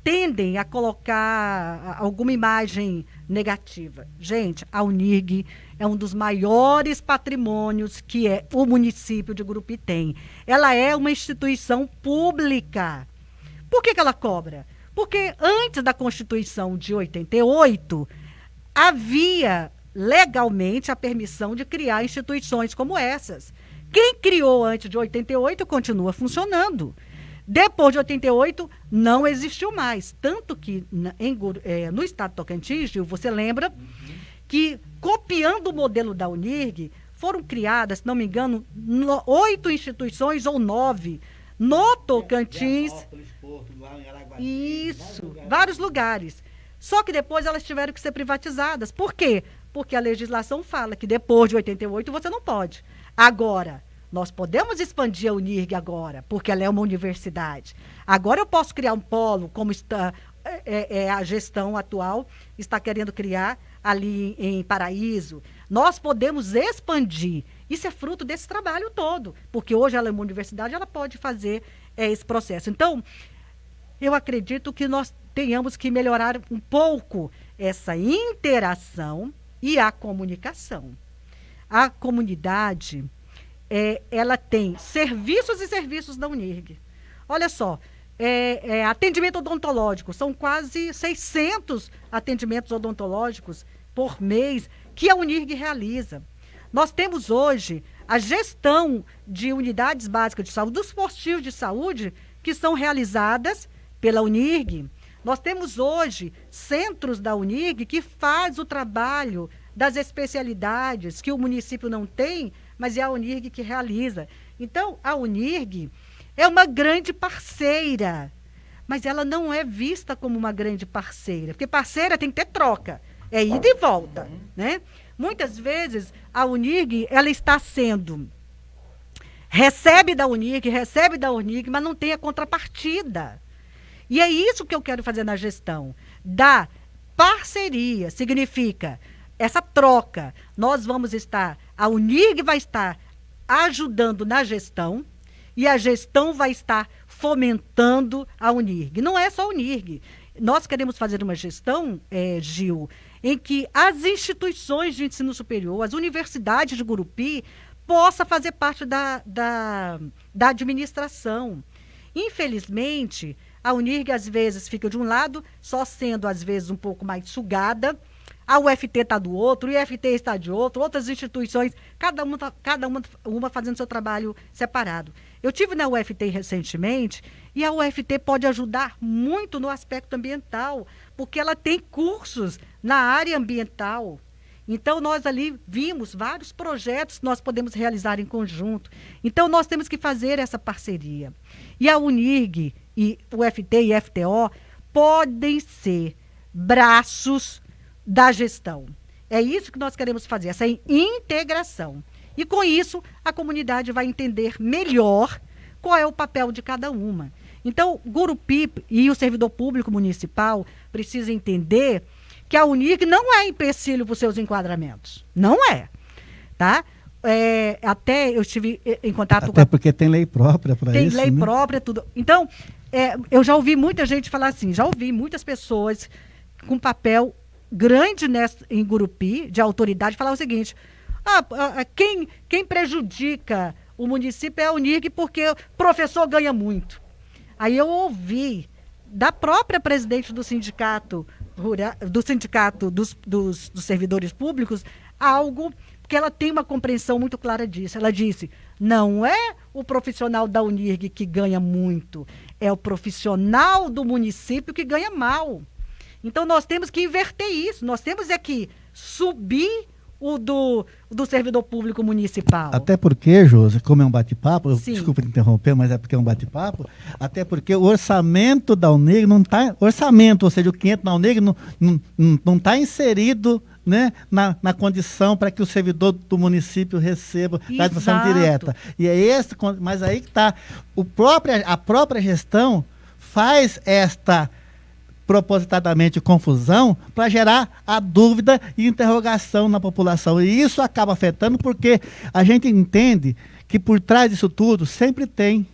tendem a colocar alguma imagem negativa. Gente, a Unirg é um dos maiores patrimônios que o município de Gurupi tem. Ela é uma instituição pública. Por que ela cobra? Porque antes da Constituição de 88, havia legalmente a permissão de criar instituições como essas. Quem criou antes de 88 continua funcionando. Depois de 88, não existiu mais. Tanto que no estado de Tocantins, Gil, você lembra que, copiando o modelo da Unirg, foram criadas, se não me engano, 8 instituições ou 9 no Tocantins. Isso, vários lugares. Só que depois elas tiveram que ser privatizadas. Por quê? Porque a legislação fala que depois de 88 você não pode. Agora, nós podemos expandir a Unirg agora, porque ela é uma universidade. Agora eu posso criar um polo, como está a gestão atual está querendo criar ali em Paraíso. Nós podemos expandir. Isso é fruto desse trabalho todo, porque hoje ela é uma universidade, ela pode fazer esse processo. Então, eu acredito que nós tenhamos que melhorar um pouco essa interação e a comunicação. A comunidade, ela tem serviços e serviços da Unirg. Olha só, atendimento odontológico, são quase 600 atendimentos odontológicos por mês que a Unirg realiza. Nós temos hoje a gestão de unidades básicas de saúde, dos postos de saúde, que são realizadas pela Unirg. Nós temos hoje centros da Unirg que faz o trabalho das especialidades que o município não tem, mas é a Unirg que realiza. Então, a Unirg é uma grande parceira, mas ela não é vista como uma grande parceira, porque parceira tem que ter troca, é ida e volta, né? Muitas vezes, a Unirg, ela está sendo, recebe da Unirg, mas não tem a contrapartida. E é isso que eu quero fazer na gestão. Da parceria, significa essa troca. Nós vamos estar, a Unirg vai estar ajudando na gestão e a gestão vai estar fomentando a Unirg. Não é só a Unirg. Nós queremos fazer uma gestão, Gil, em que as instituições de ensino superior, as universidades de Gurupi, possa fazer parte da administração. Infelizmente, a Unirg às vezes fica de um lado, só sendo às vezes um pouco mais sugada. A UFT está do outro, o IFT está de outro, outras instituições, cada uma fazendo seu trabalho separado. Eu tive na UFT recentemente e a UFT pode ajudar muito no aspecto ambiental, porque ela tem cursos na área ambiental. Então, nós ali vimos vários projetos que nós podemos realizar em conjunto. Então, nós temos que fazer essa parceria. E a Unirg, e o UFT e FTO podem ser braços da gestão. É isso que nós queremos fazer, essa integração. E com isso, a comunidade vai entender melhor qual é o papel de cada uma. Então, Gurupi e o servidor público municipal precisam entender que a Unirg não é empecilho para os seus enquadramentos. Não é. Tá? Até eu estive em contato até porque tem lei própria para isso. Tem lei própria, tudo. Então, eu já ouvi muita gente falar assim, já ouvi muitas pessoas com papel grande em Gurupi, de autoridade, falar o seguinte: quem prejudica o município é a Unirg porque o professor ganha muito. Aí eu ouvi da própria presidente do sindicato dos servidores públicos algo que ela tem uma compreensão muito clara disso. Ela disse: não é o profissional da Unirg que ganha muito, é o profissional do município que ganha mal. Então, nós temos que inverter isso. Nós temos que subir o do servidor público municipal. Até porque, Josi, como é um bate-papo, desculpa interromper, mas é porque é um bate-papo, até porque o orçamento da Unirg não está... Orçamento, ou seja, o que entra na Unirg não está inserido, né, na condição para que o servidor do município receba a administração direta. E é esse, mas aí que está. A própria gestão faz esta propositadamente confusão para gerar a dúvida e interrogação na população. E isso acaba afetando porque a gente entende que por trás disso tudo sempre tem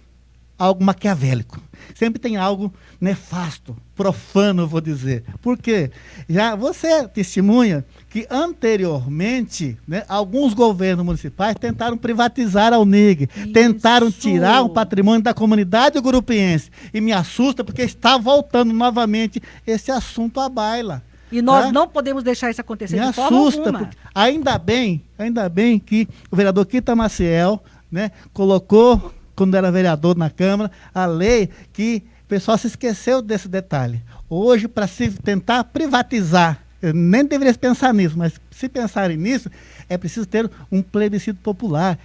algo maquiavélico. sempre tem algo nefasto, profano, eu vou dizer. Por quê? Já você testemunha que anteriormente, né, alguns governos municipais tentaram privatizar a UNIG, tentaram tirar o patrimônio da comunidade gurupiense. E me assusta porque está voltando novamente esse assunto à baila. E nós não podemos deixar isso acontecer de forma alguma. Ainda bem que o vereador Kita Maciel, né, colocou, quando era vereador na Câmara, a lei que o pessoal se esqueceu desse detalhe. Hoje, para se tentar privatizar, eu nem deveria pensar nisso, mas se pensarem nisso, é preciso ter um plebiscito popular,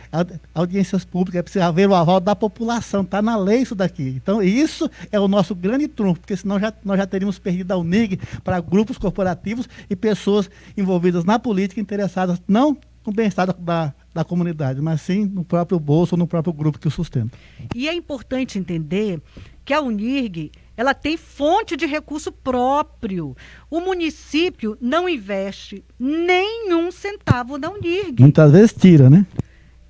audiências públicas, é preciso haver o aval da população, está na lei isso daqui. Então, isso é o nosso grande trunfo, porque senão nós já teríamos perdido a UNIG para grupos corporativos e pessoas envolvidas na política, interessadas não no bem-estar da comunidade, mas sim no próprio bolso ou no próprio grupo que o sustenta. E é importante entender que a UNIRG, ela tem fonte de recurso próprio. O município não investe nenhum centavo na UNIRG. Muitas vezes tira, né?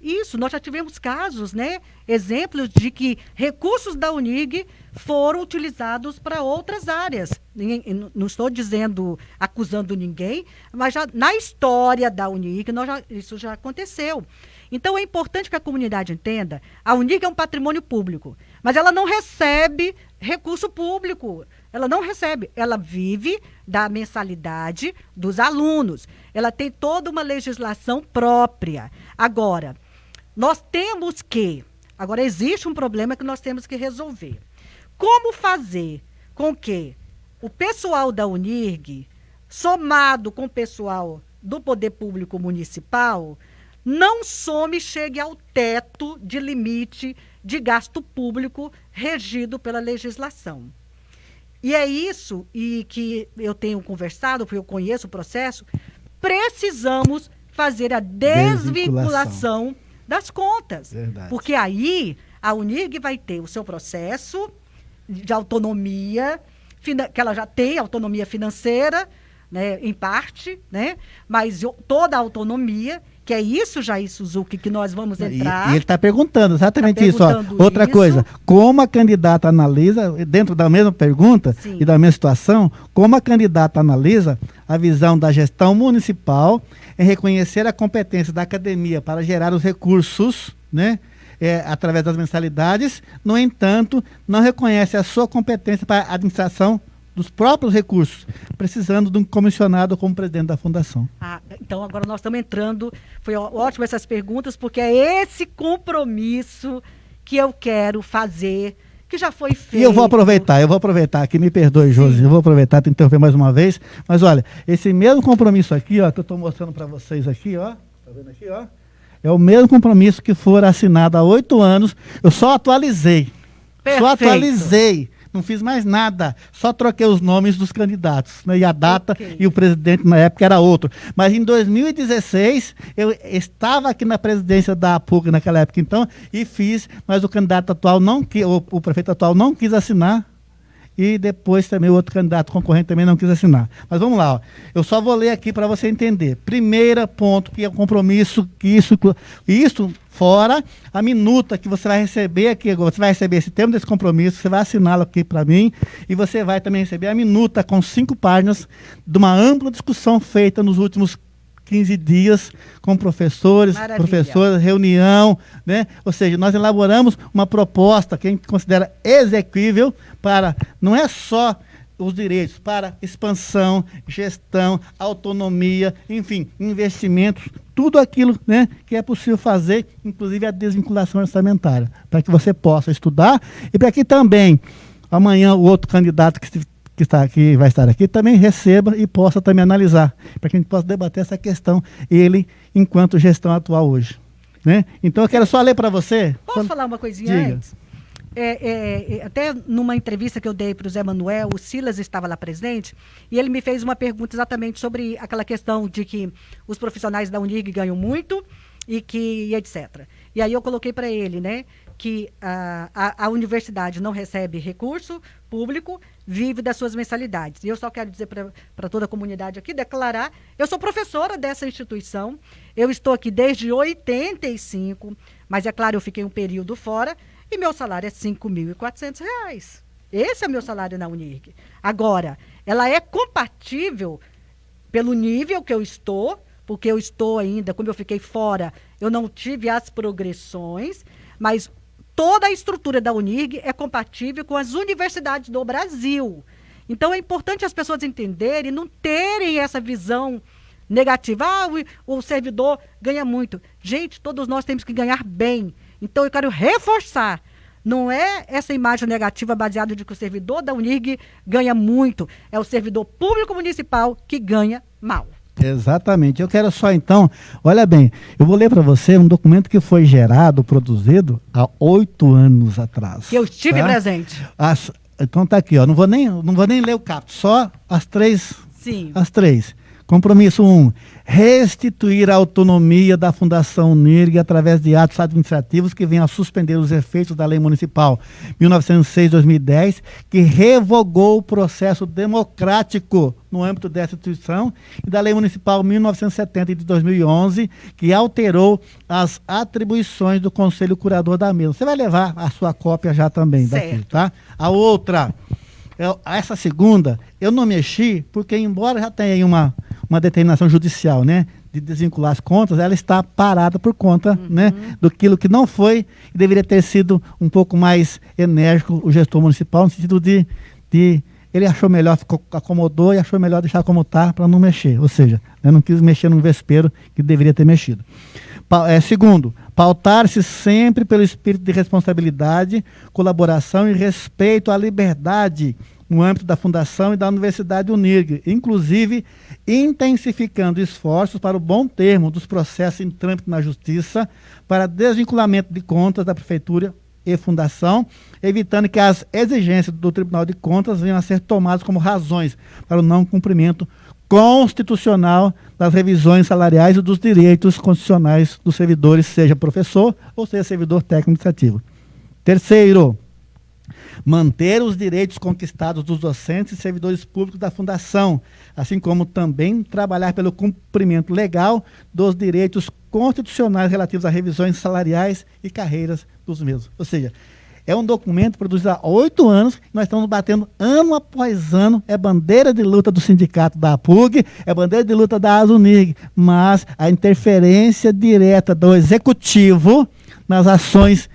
Isso, nós já tivemos casos, né? Exemplos de que recursos da UNIRG foram utilizados para outras áreas. Não estou dizendo, acusando ninguém, mas já na história da UNIRG isso já aconteceu. Então é importante que a comunidade entenda, a UNIRG é um patrimônio público, mas ela não recebe recurso público, ela não recebe, ela vive da mensalidade dos alunos, ela tem toda uma legislação própria. Agora existe um problema que nós temos que resolver. Como fazer com que o pessoal da UNIRG, somado com o pessoal do Poder Público Municipal, não some e chegue ao teto de limite de gasto público regido pela legislação. E é isso e que eu tenho conversado, porque eu conheço o processo, precisamos fazer a desvinculação das contas. Verdade. Porque aí a UNIRG vai ter o seu processo de autonomia, que ela já tem autonomia financeira, né, em parte, né, mas toda a autonomia, que é isso, Jair Suzuki, que nós vamos entrar. E ele está perguntando exatamente isso. Outra coisa, como a candidata analisa, dentro da mesma pergunta e da mesma situação, como a candidata analisa a visão da gestão municipal em reconhecer a competência da academia para gerar os recursos, né, através das mensalidades, no entanto, não reconhece a sua competência para a administração dos próprios recursos, precisando de um comissionado como presidente da fundação. Então agora nós estamos entrando, foi ótimo essas perguntas, porque é esse compromisso que eu quero fazer, que já foi feito. E eu vou aproveitar aqui, me perdoe, Josi, eu vou aproveitar para interromper mais uma vez, mas olha, esse mesmo compromisso aqui, ó, que eu estou mostrando para vocês aqui, ó, tá vendo aqui, ó, é o mesmo compromisso que foi assinado há 8 anos, eu só atualizei. Perfeito. Só atualizei. Não fiz mais nada, só troquei os nomes dos candidatos, né, e a data, e o presidente na época era outro. Mas em 2016, eu estava aqui na presidência da APUG naquela época, então, e fiz, mas o candidato atual o prefeito atual não quis assinar, e depois também o outro candidato concorrente também não quis assinar. Mas vamos lá, ó. Eu só vou ler aqui para você entender. Primeiro ponto, que é o compromisso, que isso fora a minuta que você vai receber aqui, você vai receber esse termo desse compromisso, você vai assiná-lo aqui para mim, e você vai também receber a minuta com 5 páginas de uma ampla discussão feita nos últimos 15 dias com professores, reunião, né? Ou seja, nós elaboramos uma proposta que a gente considera exequível para, não é só os direitos, para expansão, gestão, autonomia, enfim, investimentos, tudo aquilo, né, que é possível fazer, inclusive a desvinculação orçamentária, para que você possa estudar e para que também amanhã o outro candidato que vai estar aqui também receba e possa também analisar, para que a gente possa debater essa questão, ele enquanto gestão atual hoje, né? Então eu quero só ler para você. Posso falar uma coisinha antes? Até numa entrevista que eu dei para o Zé Manuel, o Silas estava lá presente, e ele me fez uma pergunta exatamente sobre aquela questão de que os profissionais da UNIRG ganham muito e etc. E aí eu coloquei para ele, né, que a universidade não recebe recurso público, vive das suas mensalidades. E eu só quero dizer para toda a comunidade aqui, declarar, eu sou professora dessa instituição, eu estou aqui desde 85, mas é claro, eu fiquei um período fora, e meu salário é R$ 5.400. Esse é meu salário na Unirg. Agora, ela é compatível pelo nível que eu estou, porque eu estou ainda, como eu fiquei fora, eu não tive as progressões, mas toda a estrutura da Unirg é compatível com as universidades do Brasil. Então, é importante as pessoas entenderem, não terem essa visão negativa. O servidor ganha muito. Gente, todos nós temos que ganhar bem. Então, eu quero reforçar. Não é essa imagem negativa baseada de que o servidor da Unirg ganha muito. É o servidor público municipal que ganha mal. Exatamente. Eu quero só, então, olha bem, eu vou ler para você um documento que foi produzido há 8 anos atrás. Que eu estive presente. Então tá aqui, ó. Não vou nem ler o caput, só as três. Sim. As três. Compromisso 1. Restituir a autonomia da Fundação Unirg através de atos administrativos que venham a suspender os efeitos da Lei Municipal 1906-2010, que revogou o processo democrático no âmbito dessa instituição, e da Lei Municipal 1970 de 2011, que alterou as atribuições do Conselho Curador da mesma. Você vai levar a sua cópia já também daqui, tá? A outra, essa segunda, eu não mexi, porque embora já tenha aí uma determinação judicial, né, de desvincular as contas, ela está parada por conta, né, do que não foi, e deveria ter sido um pouco mais enérgico o gestor municipal, no sentido de ele achou melhor, acomodou e achou melhor deixar como está para não mexer, ou seja, né, não quis mexer num vespeiro que deveria ter mexido. Segundo, pautar-se sempre pelo espírito de responsabilidade, colaboração e respeito à liberdade no âmbito da Fundação e da Universidade Unirg, inclusive intensificando esforços para o bom termo dos processos em trâmite na Justiça para desvinculamento de contas da Prefeitura e Fundação, evitando que as exigências do Tribunal de Contas venham a ser tomadas como razões para o não cumprimento constitucional das revisões salariais e dos direitos constitucionais dos servidores, seja professor ou seja servidor técnico administrativo. Terceiro, manter os direitos conquistados dos docentes e servidores públicos da Fundação, assim como também trabalhar pelo cumprimento legal dos direitos constitucionais relativos a revisões salariais e carreiras dos mesmos. Ou seja, é um documento produzido há 8 anos, nós estamos batendo ano após ano, é bandeira de luta do sindicato da APUG, é bandeira de luta da ASUNIG, mas a interferência direta do executivo nas ações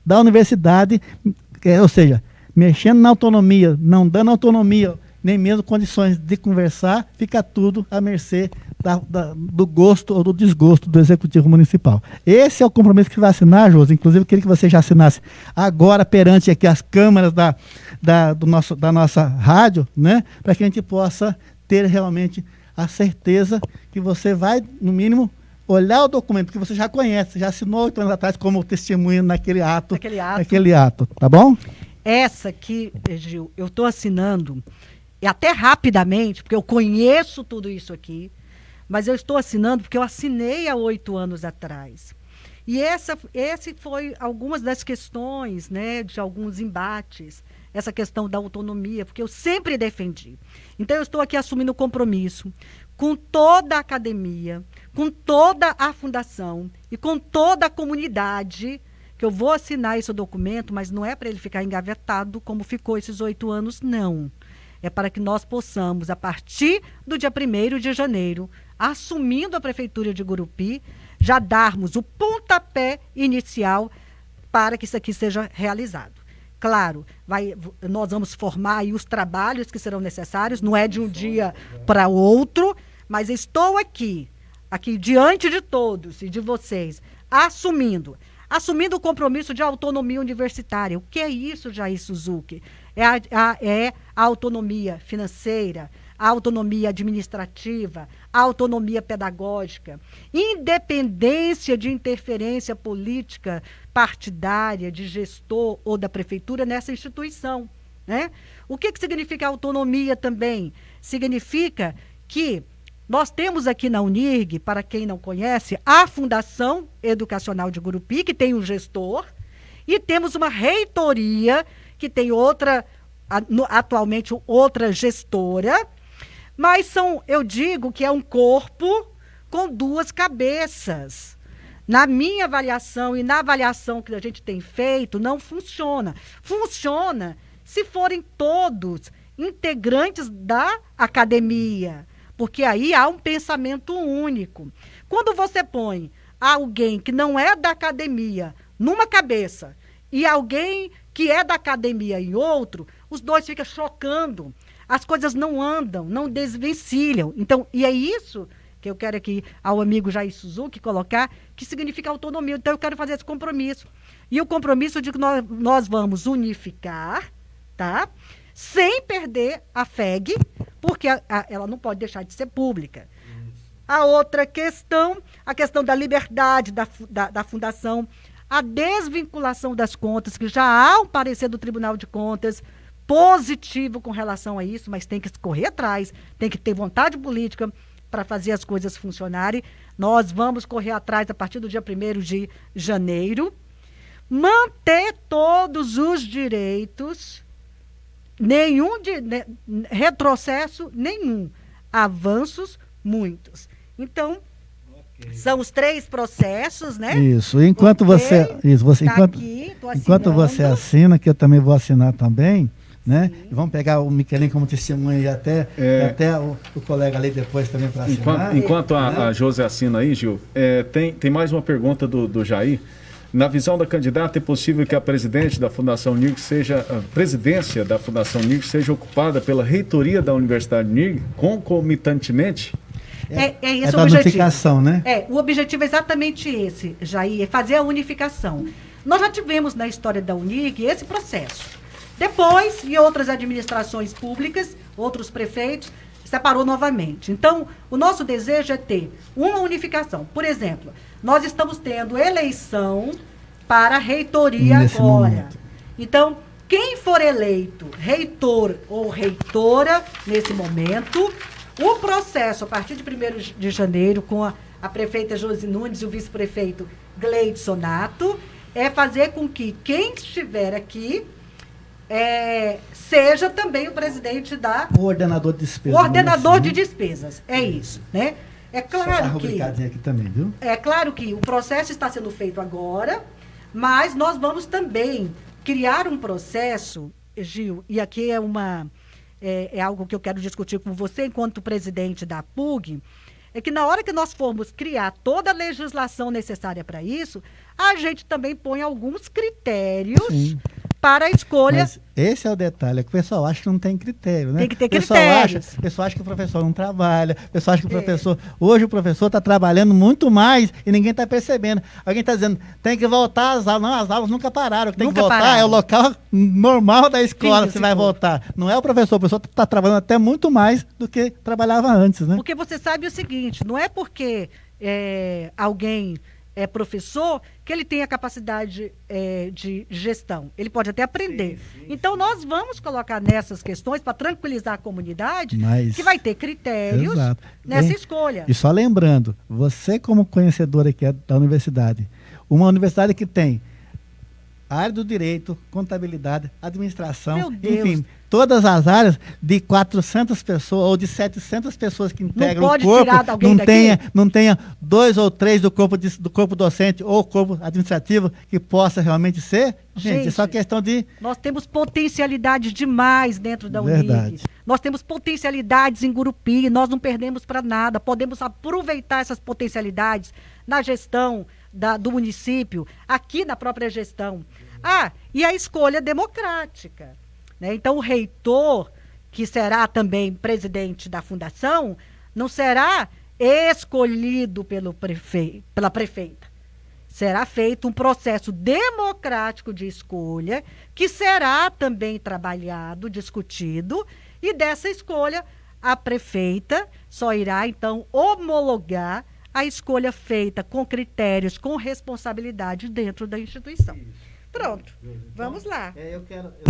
da universidade, ou seja, mexendo na autonomia, não dando autonomia, nem mesmo condições de conversar, fica tudo à mercê do gosto ou do desgosto do Executivo Municipal. Esse é o compromisso que vai assinar, Josi. Inclusive, eu queria que você já assinasse agora perante aqui as câmaras da nossa rádio, né, para que a gente possa ter realmente a certeza que você vai, no mínimo, olhar o documento que você já conhece, já assinou 8 anos atrás como testemunha naquele ato, tá bom? Essa aqui, Gil, eu estou assinando, e até rapidamente, porque eu conheço tudo isso aqui, mas eu estou assinando porque eu assinei há 8 anos atrás. E esse foi algumas das questões, né, de alguns embates, essa questão da autonomia, porque eu sempre defendi. Então, eu estou aqui assumindo o compromisso com toda a academia, com toda a fundação e com toda a comunidade, que eu vou assinar esse documento, mas não é para ele ficar engavetado como ficou esses 8 anos, não. É para que nós possamos, a partir do dia 1º de janeiro, assumindo a Prefeitura de Gurupi, já darmos o pontapé inicial para que isso aqui seja realizado. Claro, nós vamos formar aí os trabalhos que serão necessários, não é de um dia para outro, mas estou aqui diante de todos e de vocês, assumindo o compromisso de autonomia universitária. O que é isso, Jair Suzuki? É a autonomia financeira, a autonomia administrativa, a autonomia pedagógica, independência de interferência política partidária, de gestor ou da prefeitura nessa instituição, né? O que significa autonomia também? Significa que nós temos aqui na Unirg, para quem não conhece, a Fundação Educacional de Gurupi, que tem um gestor, e temos uma reitoria, que tem atualmente outra gestora, mas eu digo que é um corpo com 2 cabeças. na minha avaliação e na avaliação que a gente tem feito, não funciona. Funciona se forem todos integrantes da academia, porque aí há um pensamento único. Quando você põe alguém que não é da academia numa cabeça e alguém que é da academia em outro, os dois ficam chocando. As coisas não andam, não desvencilham. Então, e é isso que eu quero aqui ao amigo Jair Suzuki colocar, que significa autonomia. Então, eu quero fazer esse compromisso. E o compromisso de que nós vamos unificar, tá? Sem perder a FEG, porque ela não pode deixar de ser pública. A outra questão, a questão da liberdade da fundação, a desvinculação das contas, que já há um parecer do Tribunal de Contas positivo com relação a isso, mas tem que correr atrás, tem que ter vontade política para fazer as coisas funcionarem. Nós vamos correr atrás a partir do dia 1º de janeiro, manter todos os direitos, retrocesso nenhum, avanços muitos. Então, são os 3 processos, né? Isso. Enquanto você assina, que eu também vou assinar também, né? E vamos pegar o Miquelinho como testemunha e até o colega ali depois também para assinar. Enquanto a Josi assina aí, Gil, tem mais uma pergunta do Jair. Na visão da candidata, é possível que a presidência da Fundação NIRG seja ocupada pela reitoria da Universidade NIRG concomitantemente? Esse da unificação, né? O objetivo é exatamente esse, Jair, é fazer a unificação. Nós já tivemos na história da UNIRG esse processo. Depois, em outras administrações públicas, outros prefeitos, separou novamente. Então, o nosso desejo é ter uma unificação. Por exemplo, nós estamos tendo eleição para a reitoria nesse agora. Momento. Então, quem for eleito reitor ou reitora nesse momento, o processo, a partir de 1º de janeiro, com a prefeita Josi Nunes e o vice-prefeito Gleidson Nato, é fazer com que quem estiver aqui seja também o presidente o ordenador de despesas. O ordenador de despesas, é isso, né? É claro aqui também, viu? É claro que o processo está sendo feito agora, mas nós vamos também criar um processo, Gil, e aqui é algo que eu quero discutir com você enquanto presidente da PUG, é que na hora que nós formos criar toda a legislação necessária para isso, a gente também põe alguns critérios. Sim. Para a escolha. Mas esse é o detalhe, é que o pessoal acha que não tem critério, né? Tem que ter critérios. O pessoal acha que o professor não trabalha, o pessoal acha que o professor... Hoje o professor está trabalhando muito mais e ninguém está percebendo. Alguém está dizendo, tem que voltar às aulas. Não, as aulas nunca pararam. O que tem que voltar é o local normal da escola que você vai voltar. Não é o professor está trabalhando até muito mais do que trabalhava antes, né? Porque você sabe o seguinte, não é porque alguém é professor que ele tem a capacidade de gestão. Ele pode até aprender. Sim. Então, nós vamos colocar nessas questões para tranquilizar a comunidade que vai ter critérios nessa escolha. E só lembrando, você como conhecedor aqui da universidade, uma universidade que tem área do direito, contabilidade, administração, enfim, todas as áreas de 400 pessoas ou de 700 pessoas que integram o corpo, não tenha 2 ou 3 do corpo docente ou corpo administrativo que possa realmente ser. Gente, é só questão de... Nós temos potencialidades demais dentro da UNIG. Nós temos potencialidades em Gurupi, nós não perdemos para nada. Podemos aproveitar essas potencialidades na gestão do município, aqui na própria gestão. E a escolha democrática. Né? Então, o reitor, que será também presidente da fundação, não será escolhido pela prefeita. Será feito um processo democrático de escolha, que será também trabalhado, discutido, e dessa escolha a prefeita só irá, então, homologar a escolha feita com critérios, com responsabilidade dentro da instituição. Pronto, vamos lá. Eu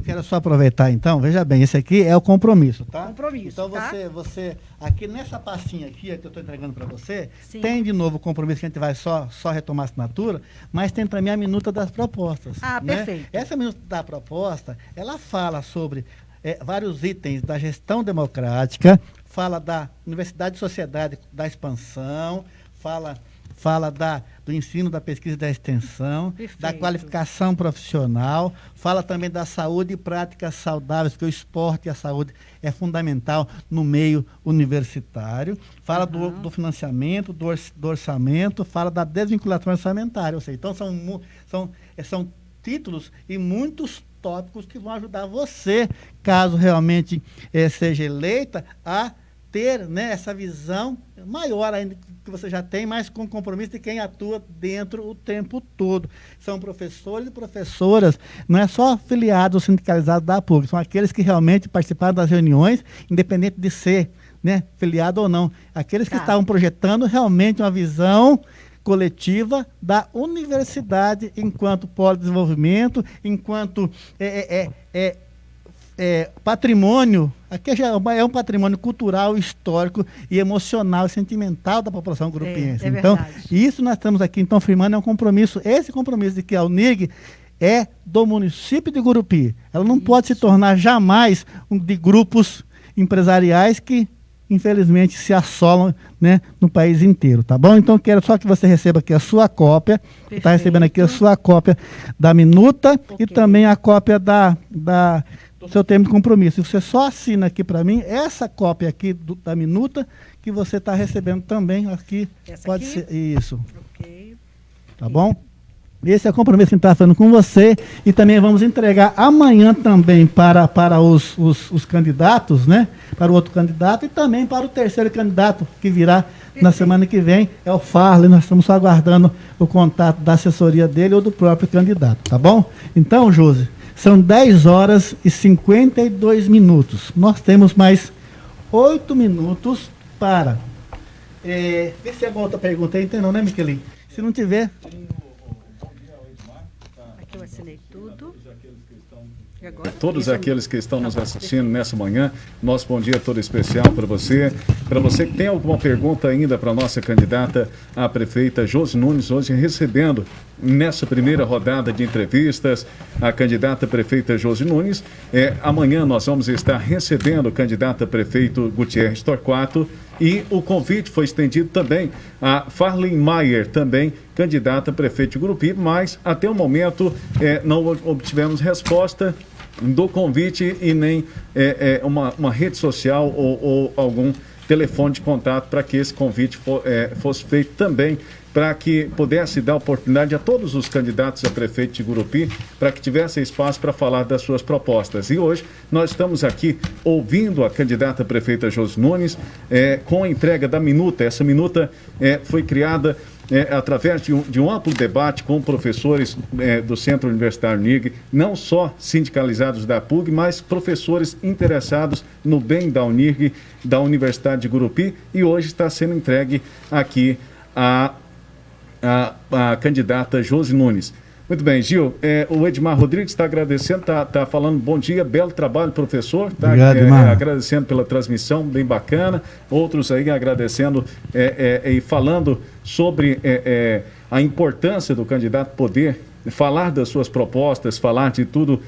quero só aproveitar, então, veja bem, esse aqui é o compromisso, tá? Compromisso, então, tá? você aqui nessa pastinha aqui, que eu estou entregando para você, tem de novo o compromisso que a gente vai só retomar a assinatura, mas tem também a minuta das propostas. Né? Perfeito. Essa minuta da proposta, ela fala sobre vários itens da gestão democrática, fala da universidade e sociedade, da expansão, fala fala do ensino, da pesquisa e da extensão, Perfeito. da qualificação profissional, fala também da saúde e práticas saudáveis, porque o esporte e a saúde é fundamental no meio universitário, fala do financiamento, do orçamento, fala da desvinculação orçamentária, ou seja, então são títulos e muitos tópicos que vão ajudar você, caso realmente seja eleita, a ter, né, essa visão maior ainda que você já tem, mas com compromisso de quem atua dentro o tempo todo. São professores e professoras, não é só afiliados ou sindicalizados da PUC, são aqueles que realmente participaram das reuniões, independente de ser, né, filiado ou não. Aqueles que estavam projetando realmente uma visão coletiva da universidade enquanto polo de desenvolvimento, enquanto patrimônio, aqui já é um patrimônio cultural, histórico e emocional e sentimental da população grupiense. Então, isso nós estamos aqui, então, firmando é um compromisso, esse compromisso de que a UNIG é do município de Gurupi. Ela não pode se tornar jamais de grupos empresariais que, infelizmente, se assolam, né, no país inteiro, tá bom? Então, quero só que você receba aqui a sua cópia, está recebendo aqui a sua cópia da minuta e também a cópia do seu termo de compromisso. Você só assina aqui para mim essa cópia aqui da minuta que você está recebendo também aqui. Essa pode aqui? ser isso. Ok. Tá bom? Esse é o compromisso que a gente está fazendo com você e também vamos entregar amanhã também para os candidatos, né? Para o outro candidato e também para o terceiro candidato que virá na semana que vem, é o Farley. Nós estamos só aguardando o contato da assessoria dele ou do próprio candidato, tá bom? Então, Josi, são 10 horas e 52 minutos. Nós temos mais 8 minutos para... vê se é alguma outra pergunta aí, tem não, né, Miquelinho? Se não tiver... Aqui eu assinei tudo. E agora? Todos aqueles que estão nos assistindo nessa manhã, nosso bom dia todo especial para você. Para você que tem alguma pergunta ainda para a nossa candidata a prefeita Josi Nunes, hoje recebendo nessa primeira rodada de entrevistas a candidata prefeita Josi Nunes. Amanhã nós vamos estar recebendo o candidato a prefeito Gutierrez Torquato e o convite foi estendido também a Farley Maier, também candidata a prefeito de Gurupi, mas até o momento não obtivemos resposta do convite e nem uma rede social ou algum telefone de contato para que esse convite fosse feito também, para que pudesse dar oportunidade a todos os candidatos a prefeito de Gurupi, para que tivesse espaço para falar das suas propostas. E hoje nós estamos aqui ouvindo a candidata a prefeita Josi Nunes com a entrega da minuta. Essa minuta foi criada através de um amplo debate com professores do Centro Universitário UNIG, não só sindicalizados da PUG, mas professores interessados no bem da UNIG, da Universidade de Gurupi, e hoje está sendo entregue aqui a candidata Josi Nunes. Muito bem, Gil, o Edmar Rodrigues está agradecendo, está falando bom dia, belo trabalho, professor. Tá, agradecendo pela transmissão, bem bacana. Outros aí agradecendo e falando sobre a importância do candidato poder falar das suas propostas, falar de tudo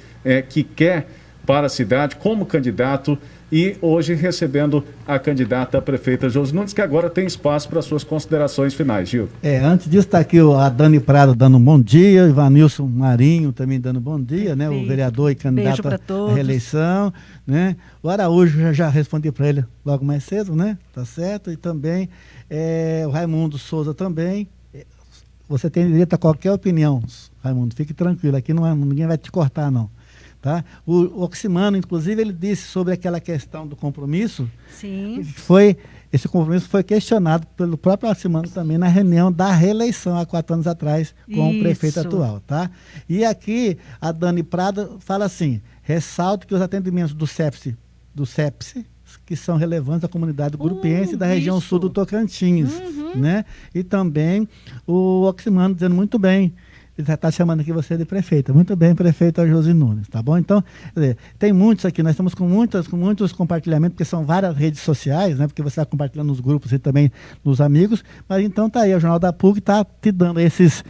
que quer para a cidade como candidato, e hoje recebendo a candidata a prefeita Josi Nunes, que agora tem espaço para suas considerações finais, Gil. Antes disso está aqui a Dani Prado dando um bom dia, o Ivanilson Marinho também dando um bom dia, né? O vereador e candidato à reeleição, né? O Araújo já respondi para ele logo mais cedo, né? Tá certo? E também o Raimundo Souza também. Você tem direito a qualquer opinião, Raimundo, fique tranquilo, aqui ninguém vai te cortar, não. Tá? O Oximano, inclusive, ele disse sobre aquela questão do compromisso. Sim. Esse compromisso foi questionado pelo próprio Oximano também na reunião da reeleição há 4 anos atrás com o prefeito atual. Tá? E aqui a Dani Prado fala assim: ressalto que os atendimentos do CEPSE, que são relevantes à comunidade gurupiense da região sul do Tocantins. Né? E também o Oximano dizendo muito bem. Ele já está chamando aqui você de prefeita. Muito bem, prefeita Josi Nunes, tá bom? Então, tem muitos aqui, nós estamos com muitos compartilhamentos, porque são várias redes sociais, né? Porque você está compartilhando nos grupos e também nos amigos. Mas então tá aí, o Jornal da PUC está te dando esses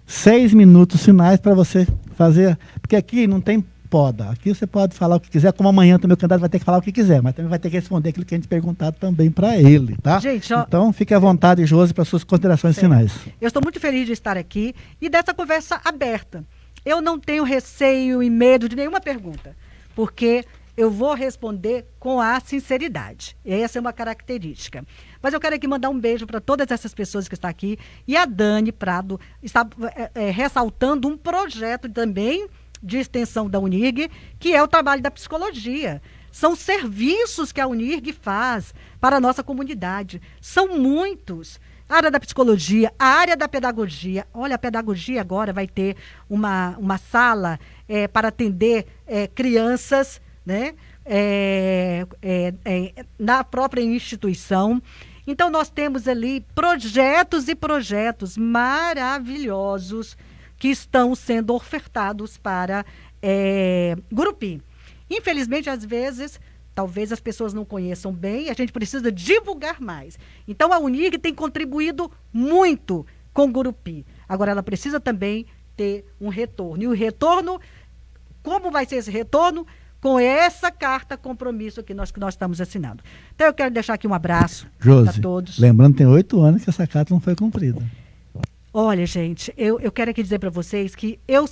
6 minutos finais para você fazer, porque aqui não tem poda. Aqui você pode falar o que quiser, como amanhã também o candidato vai ter que falar o que quiser, mas também vai ter que responder aquilo que a gente perguntar também para ele, tá? Gente, então, fique à vontade, Josi, para suas considerações finais. Eu estou muito feliz de estar aqui e dessa conversa aberta. Eu não tenho receio e medo de nenhuma pergunta, porque eu vou responder com a sinceridade. Essa é uma característica. Mas eu quero aqui mandar um beijo para todas essas pessoas que estão aqui. E a Dani Prado está ressaltando um projeto também de extensão da UNIRG, que é o trabalho da psicologia. São serviços que a UNIRG faz para a nossa comunidade. São muitos. A área da psicologia, a área da pedagogia. Olha, a pedagogia agora vai ter uma sala para atender crianças, né? Na própria instituição. Então, nós temos ali projetos e projetos maravilhosos que estão sendo ofertados para Gurupi. Infelizmente, às vezes, talvez as pessoas não conheçam bem, a gente precisa divulgar mais. Então, a UNIRG tem contribuído muito com Gurupi. Agora, ela precisa também ter um retorno. E o retorno, como vai ser esse retorno? Com essa carta compromisso que nós estamos assinando. Então, eu quero deixar aqui um abraço para todos. Lembrando, tem 8 anos que essa carta não foi cumprida. Olha, gente, eu quero aqui dizer para vocês que eu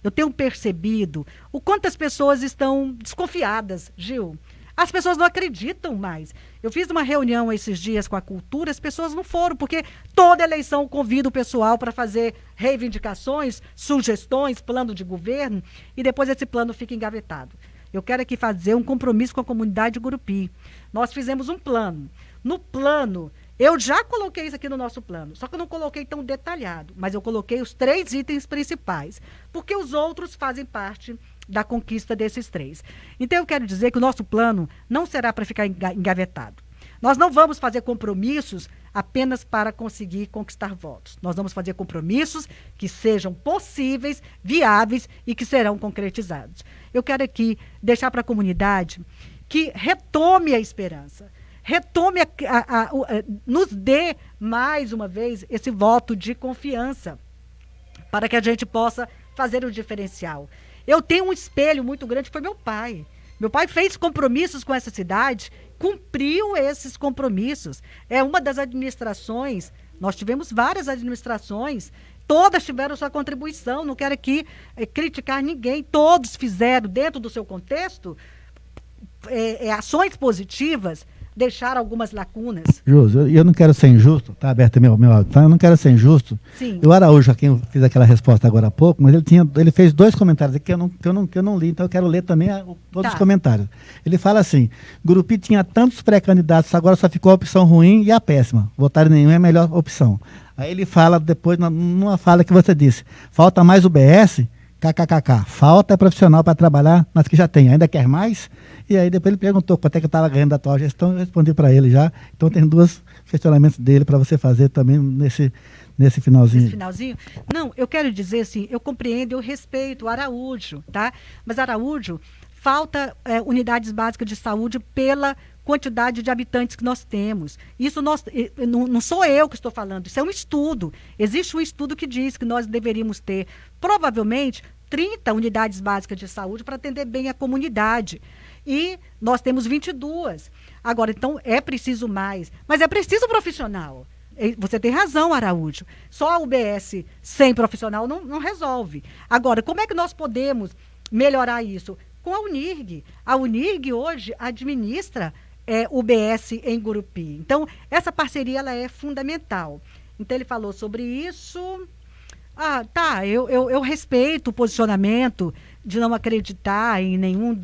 tenho percebido o quanto as pessoas estão desconfiadas, Gil. As pessoas não acreditam mais. Eu fiz uma reunião esses dias com a cultura, as pessoas não foram, porque toda eleição convida o pessoal para fazer reivindicações, sugestões, plano de governo, e depois esse plano fica engavetado. Eu quero aqui fazer um compromisso com a comunidade de Gurupi. Nós fizemos um plano. No plano, eu já coloquei isso aqui no nosso plano, só que eu não coloquei tão detalhado, mas eu coloquei os 3 itens principais, porque os outros fazem parte da conquista desses 3. Então, eu quero dizer que o nosso plano não será para ficar engavetado. Nós não vamos fazer compromissos apenas para conseguir conquistar votos. Nós vamos fazer compromissos que sejam possíveis, viáveis e que serão concretizados. Eu quero aqui deixar para a comunidade que retome a esperança, retome, nos dê mais uma vez esse voto de confiança para que a gente possa fazer o diferencial. Eu tenho um espelho muito grande, foi meu pai. Meu pai fez compromissos com essa cidade, cumpriu esses compromissos. É uma das administrações, nós tivemos várias administrações, todas tiveram sua contribuição, não quero aqui criticar ninguém, todos fizeram, dentro do seu contexto, ações positivas, deixar algumas lacunas. Josi, eu não quero ser injusto, tá aberto meu áudio, tá? Eu não quero ser injusto. Sim. O Araújo, a quem eu fiz aquela resposta agora há pouco, mas ele fez 2 comentários aqui que eu não li, então eu quero ler também todos os comentários. Ele fala assim: Gurupi tinha tantos pré-candidatos, agora só ficou a opção ruim e a péssima. Votar em nenhum é a melhor opção. Aí ele fala depois, numa fala que você disse, falta mais o BS, kkkk, falta profissional para trabalhar nas que já tem, ainda quer mais? E aí depois ele perguntou quanto é que eu estava ganhando da atual gestão, eu respondi para ele já. Então tem 2 questionamentos dele para você fazer também nesse finalzinho. Nesse finalzinho? Não, eu quero dizer assim, eu compreendo, eu respeito o Araújo, tá? Mas Araújo, falta unidades básicas de saúde pela quantidade de habitantes que nós temos. Isso não sou eu que estou falando, isso é um estudo. Existe um estudo que diz que nós deveríamos ter, provavelmente, 30 unidades básicas de saúde para atender bem a comunidade. E nós temos 22. Agora, então, é preciso mais. Mas é preciso profissional. Você tem razão, Araújo. Só a UBS sem profissional não resolve. Agora, como é que nós podemos melhorar isso? Com a UNIRG. A UNIRG hoje administra UBS em Gurupi. Então, essa parceria ela é fundamental. Então, ele falou sobre isso. Eu respeito o posicionamento de não acreditar em nenhum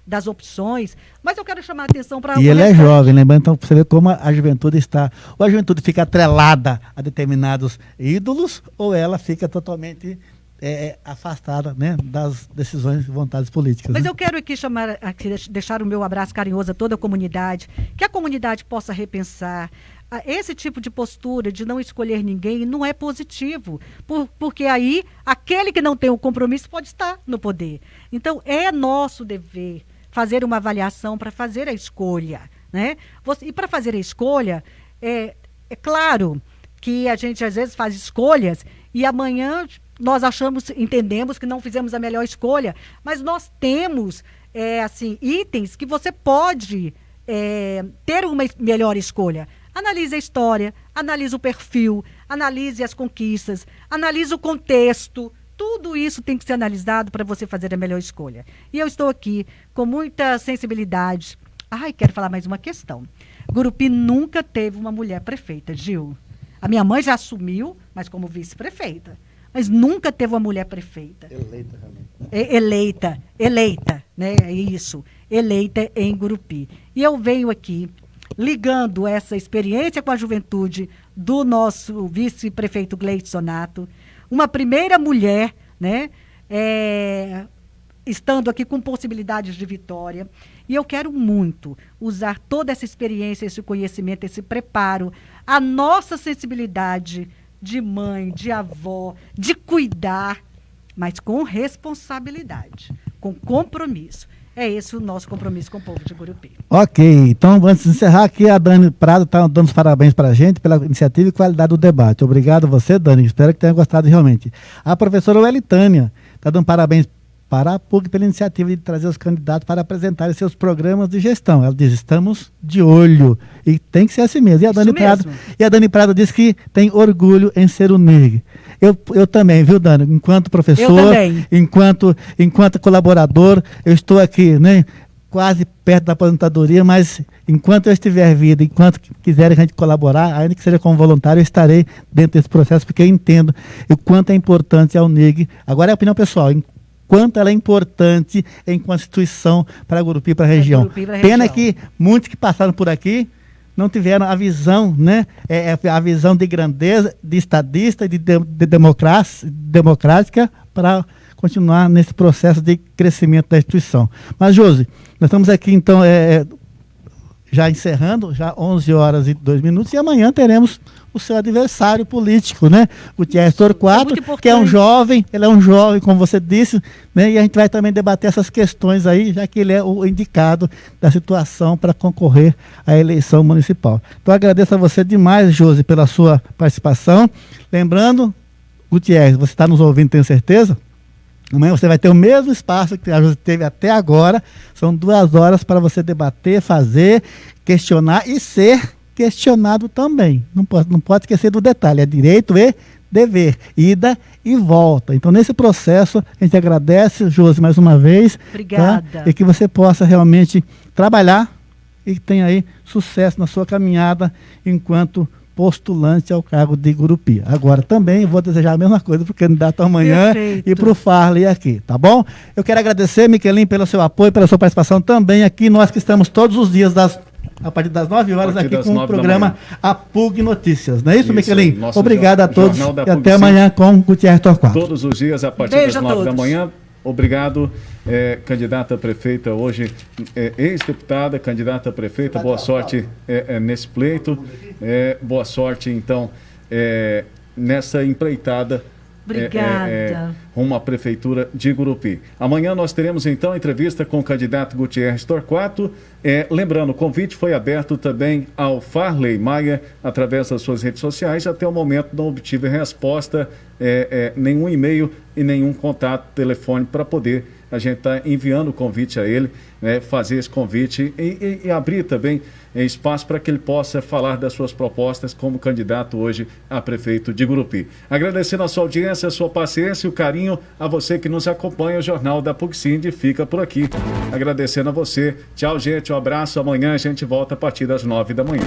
das opções, mas eu quero chamar a atenção para... E ele é jovem, lembrando, então, você vê como a juventude está... Ou a juventude fica atrelada a determinados ídolos, ou ela fica totalmente afastada, né, das decisões e vontades políticas. Mas né? eu quero aqui deixar o meu abraço carinhoso a toda a comunidade, que a comunidade possa repensar. Esse tipo de postura de não escolher ninguém não é positivo, porque aí aquele que não tem o compromisso pode estar no poder. Então, é nosso dever fazer uma avaliação para fazer a escolha, né? E para fazer a escolha, é claro que a gente às vezes faz escolhas e amanhã nós entendemos que não fizemos a melhor escolha, mas nós temos, itens que você pode ter uma melhor escolha. Analise a história, analise o perfil, analise as conquistas, analise o contexto. Tudo isso tem que ser analisado para você fazer a melhor escolha. E eu estou aqui com muita sensibilidade. Quero falar mais uma questão. Gurupi nunca teve uma mulher prefeita, Gil. A minha mãe já assumiu, mas como vice-prefeita. Mas nunca teve uma mulher prefeita. Eleita, realmente. Eleita, né? É isso. Eleita em Gurupi. E eu venho aqui ligando essa experiência com a juventude do nosso vice-prefeito Gleidson Nato, uma primeira mulher, né, estando aqui com possibilidades de vitória. E eu quero muito usar toda essa experiência, esse conhecimento, esse preparo, a nossa sensibilidade de mãe, de avó, de cuidar, mas com responsabilidade, com compromisso. É esse o nosso compromisso com o povo de Gurupi. Ok, então antes de encerrar aqui, a Dani Prado está dando os parabéns para a gente pela iniciativa e qualidade do debate. Obrigado a você, Dani, espero que tenha gostado realmente. A professora Welitânia está dando parabéns para a PUC pela iniciativa de trazer os candidatos para apresentarem seus programas de gestão. Ela diz, estamos de olho, e tem que ser assim mesmo. E a Dani Prado diz que tem orgulho em ser o NEG. Eu também, viu, Dani? Enquanto professor, enquanto colaborador, eu estou aqui, né, quase perto da aposentadoria, mas enquanto eu estiver vida, enquanto quiserem a gente colaborar, ainda que seja como voluntário, eu estarei dentro desse processo, porque eu entendo o quanto é importante ao NEG. Agora é a opinião pessoal, quanto ela é importante enquanto instituição para Gurupi, para a região. Pena que muitos que passaram por aqui não tiveram a visão, né, a visão de grandeza, de estadista, de democrática, para continuar nesse processo de crescimento da instituição. Mas, Josi, nós estamos aqui, então, já encerrando, já 11 horas e 2 minutos, e amanhã teremos o seu adversário político, né? Gutierrez Torquato, que é um jovem, ele é um jovem, como você disse, né? E a gente vai também debater essas questões aí, já que ele é o indicado da situação para concorrer à eleição municipal. Então, agradeço a você demais, Josi, pela sua participação. Lembrando, Gutierrez, você está nos ouvindo, tenho certeza? Amanhã você vai ter o mesmo espaço que a Josi teve até agora. São 2 horas para você debater, fazer, questionar e ser questionado também. Não pode esquecer do detalhe, é direito e dever, ida e volta. Então, nesse processo, a gente agradece, Josi, mais uma vez. Obrigada. Tá? E que você possa realmente trabalhar e tenha aí sucesso na sua caminhada enquanto postulante ao cargo de Gurupi. Agora também vou desejar a mesma coisa para o candidato amanhã. Perfeito. E para o Farley aqui, tá bom? Eu quero agradecer, Miquelim, pelo seu apoio, pela sua participação também aqui. Nós que estamos todos os dias a partir das 9 horas aqui com o programa APUG Notícias. Não é isso, Miquelim? Obrigado a todos e até amanhã com Gutierrez Torquato. Todos os dias a partir das 9 da manhã. Obrigado, candidata a prefeita hoje, ex-deputada, candidata a prefeita, boa sorte nesse pleito, boa sorte então nessa empreitada. Obrigada. Rumo à Prefeitura de Gurupi. Amanhã nós teremos então entrevista com o candidato Gutierrez Torquato. Lembrando, o convite foi aberto também ao Farley Maia através das suas redes sociais. Até o momento não obtive resposta, nenhum e-mail e nenhum contato telefone para poder a gente estar enviando o convite a ele, né, fazer esse convite e abrir também espaço para que ele possa falar das suas propostas como candidato hoje a prefeito de Gurupi. Agradecendo a sua audiência, a sua paciência e o carinho a você que nos acompanha. O Jornal da PUC-Sind fica por aqui. Agradecendo a você. Tchau, gente. Um abraço. Amanhã a gente volta a partir das 9 da manhã.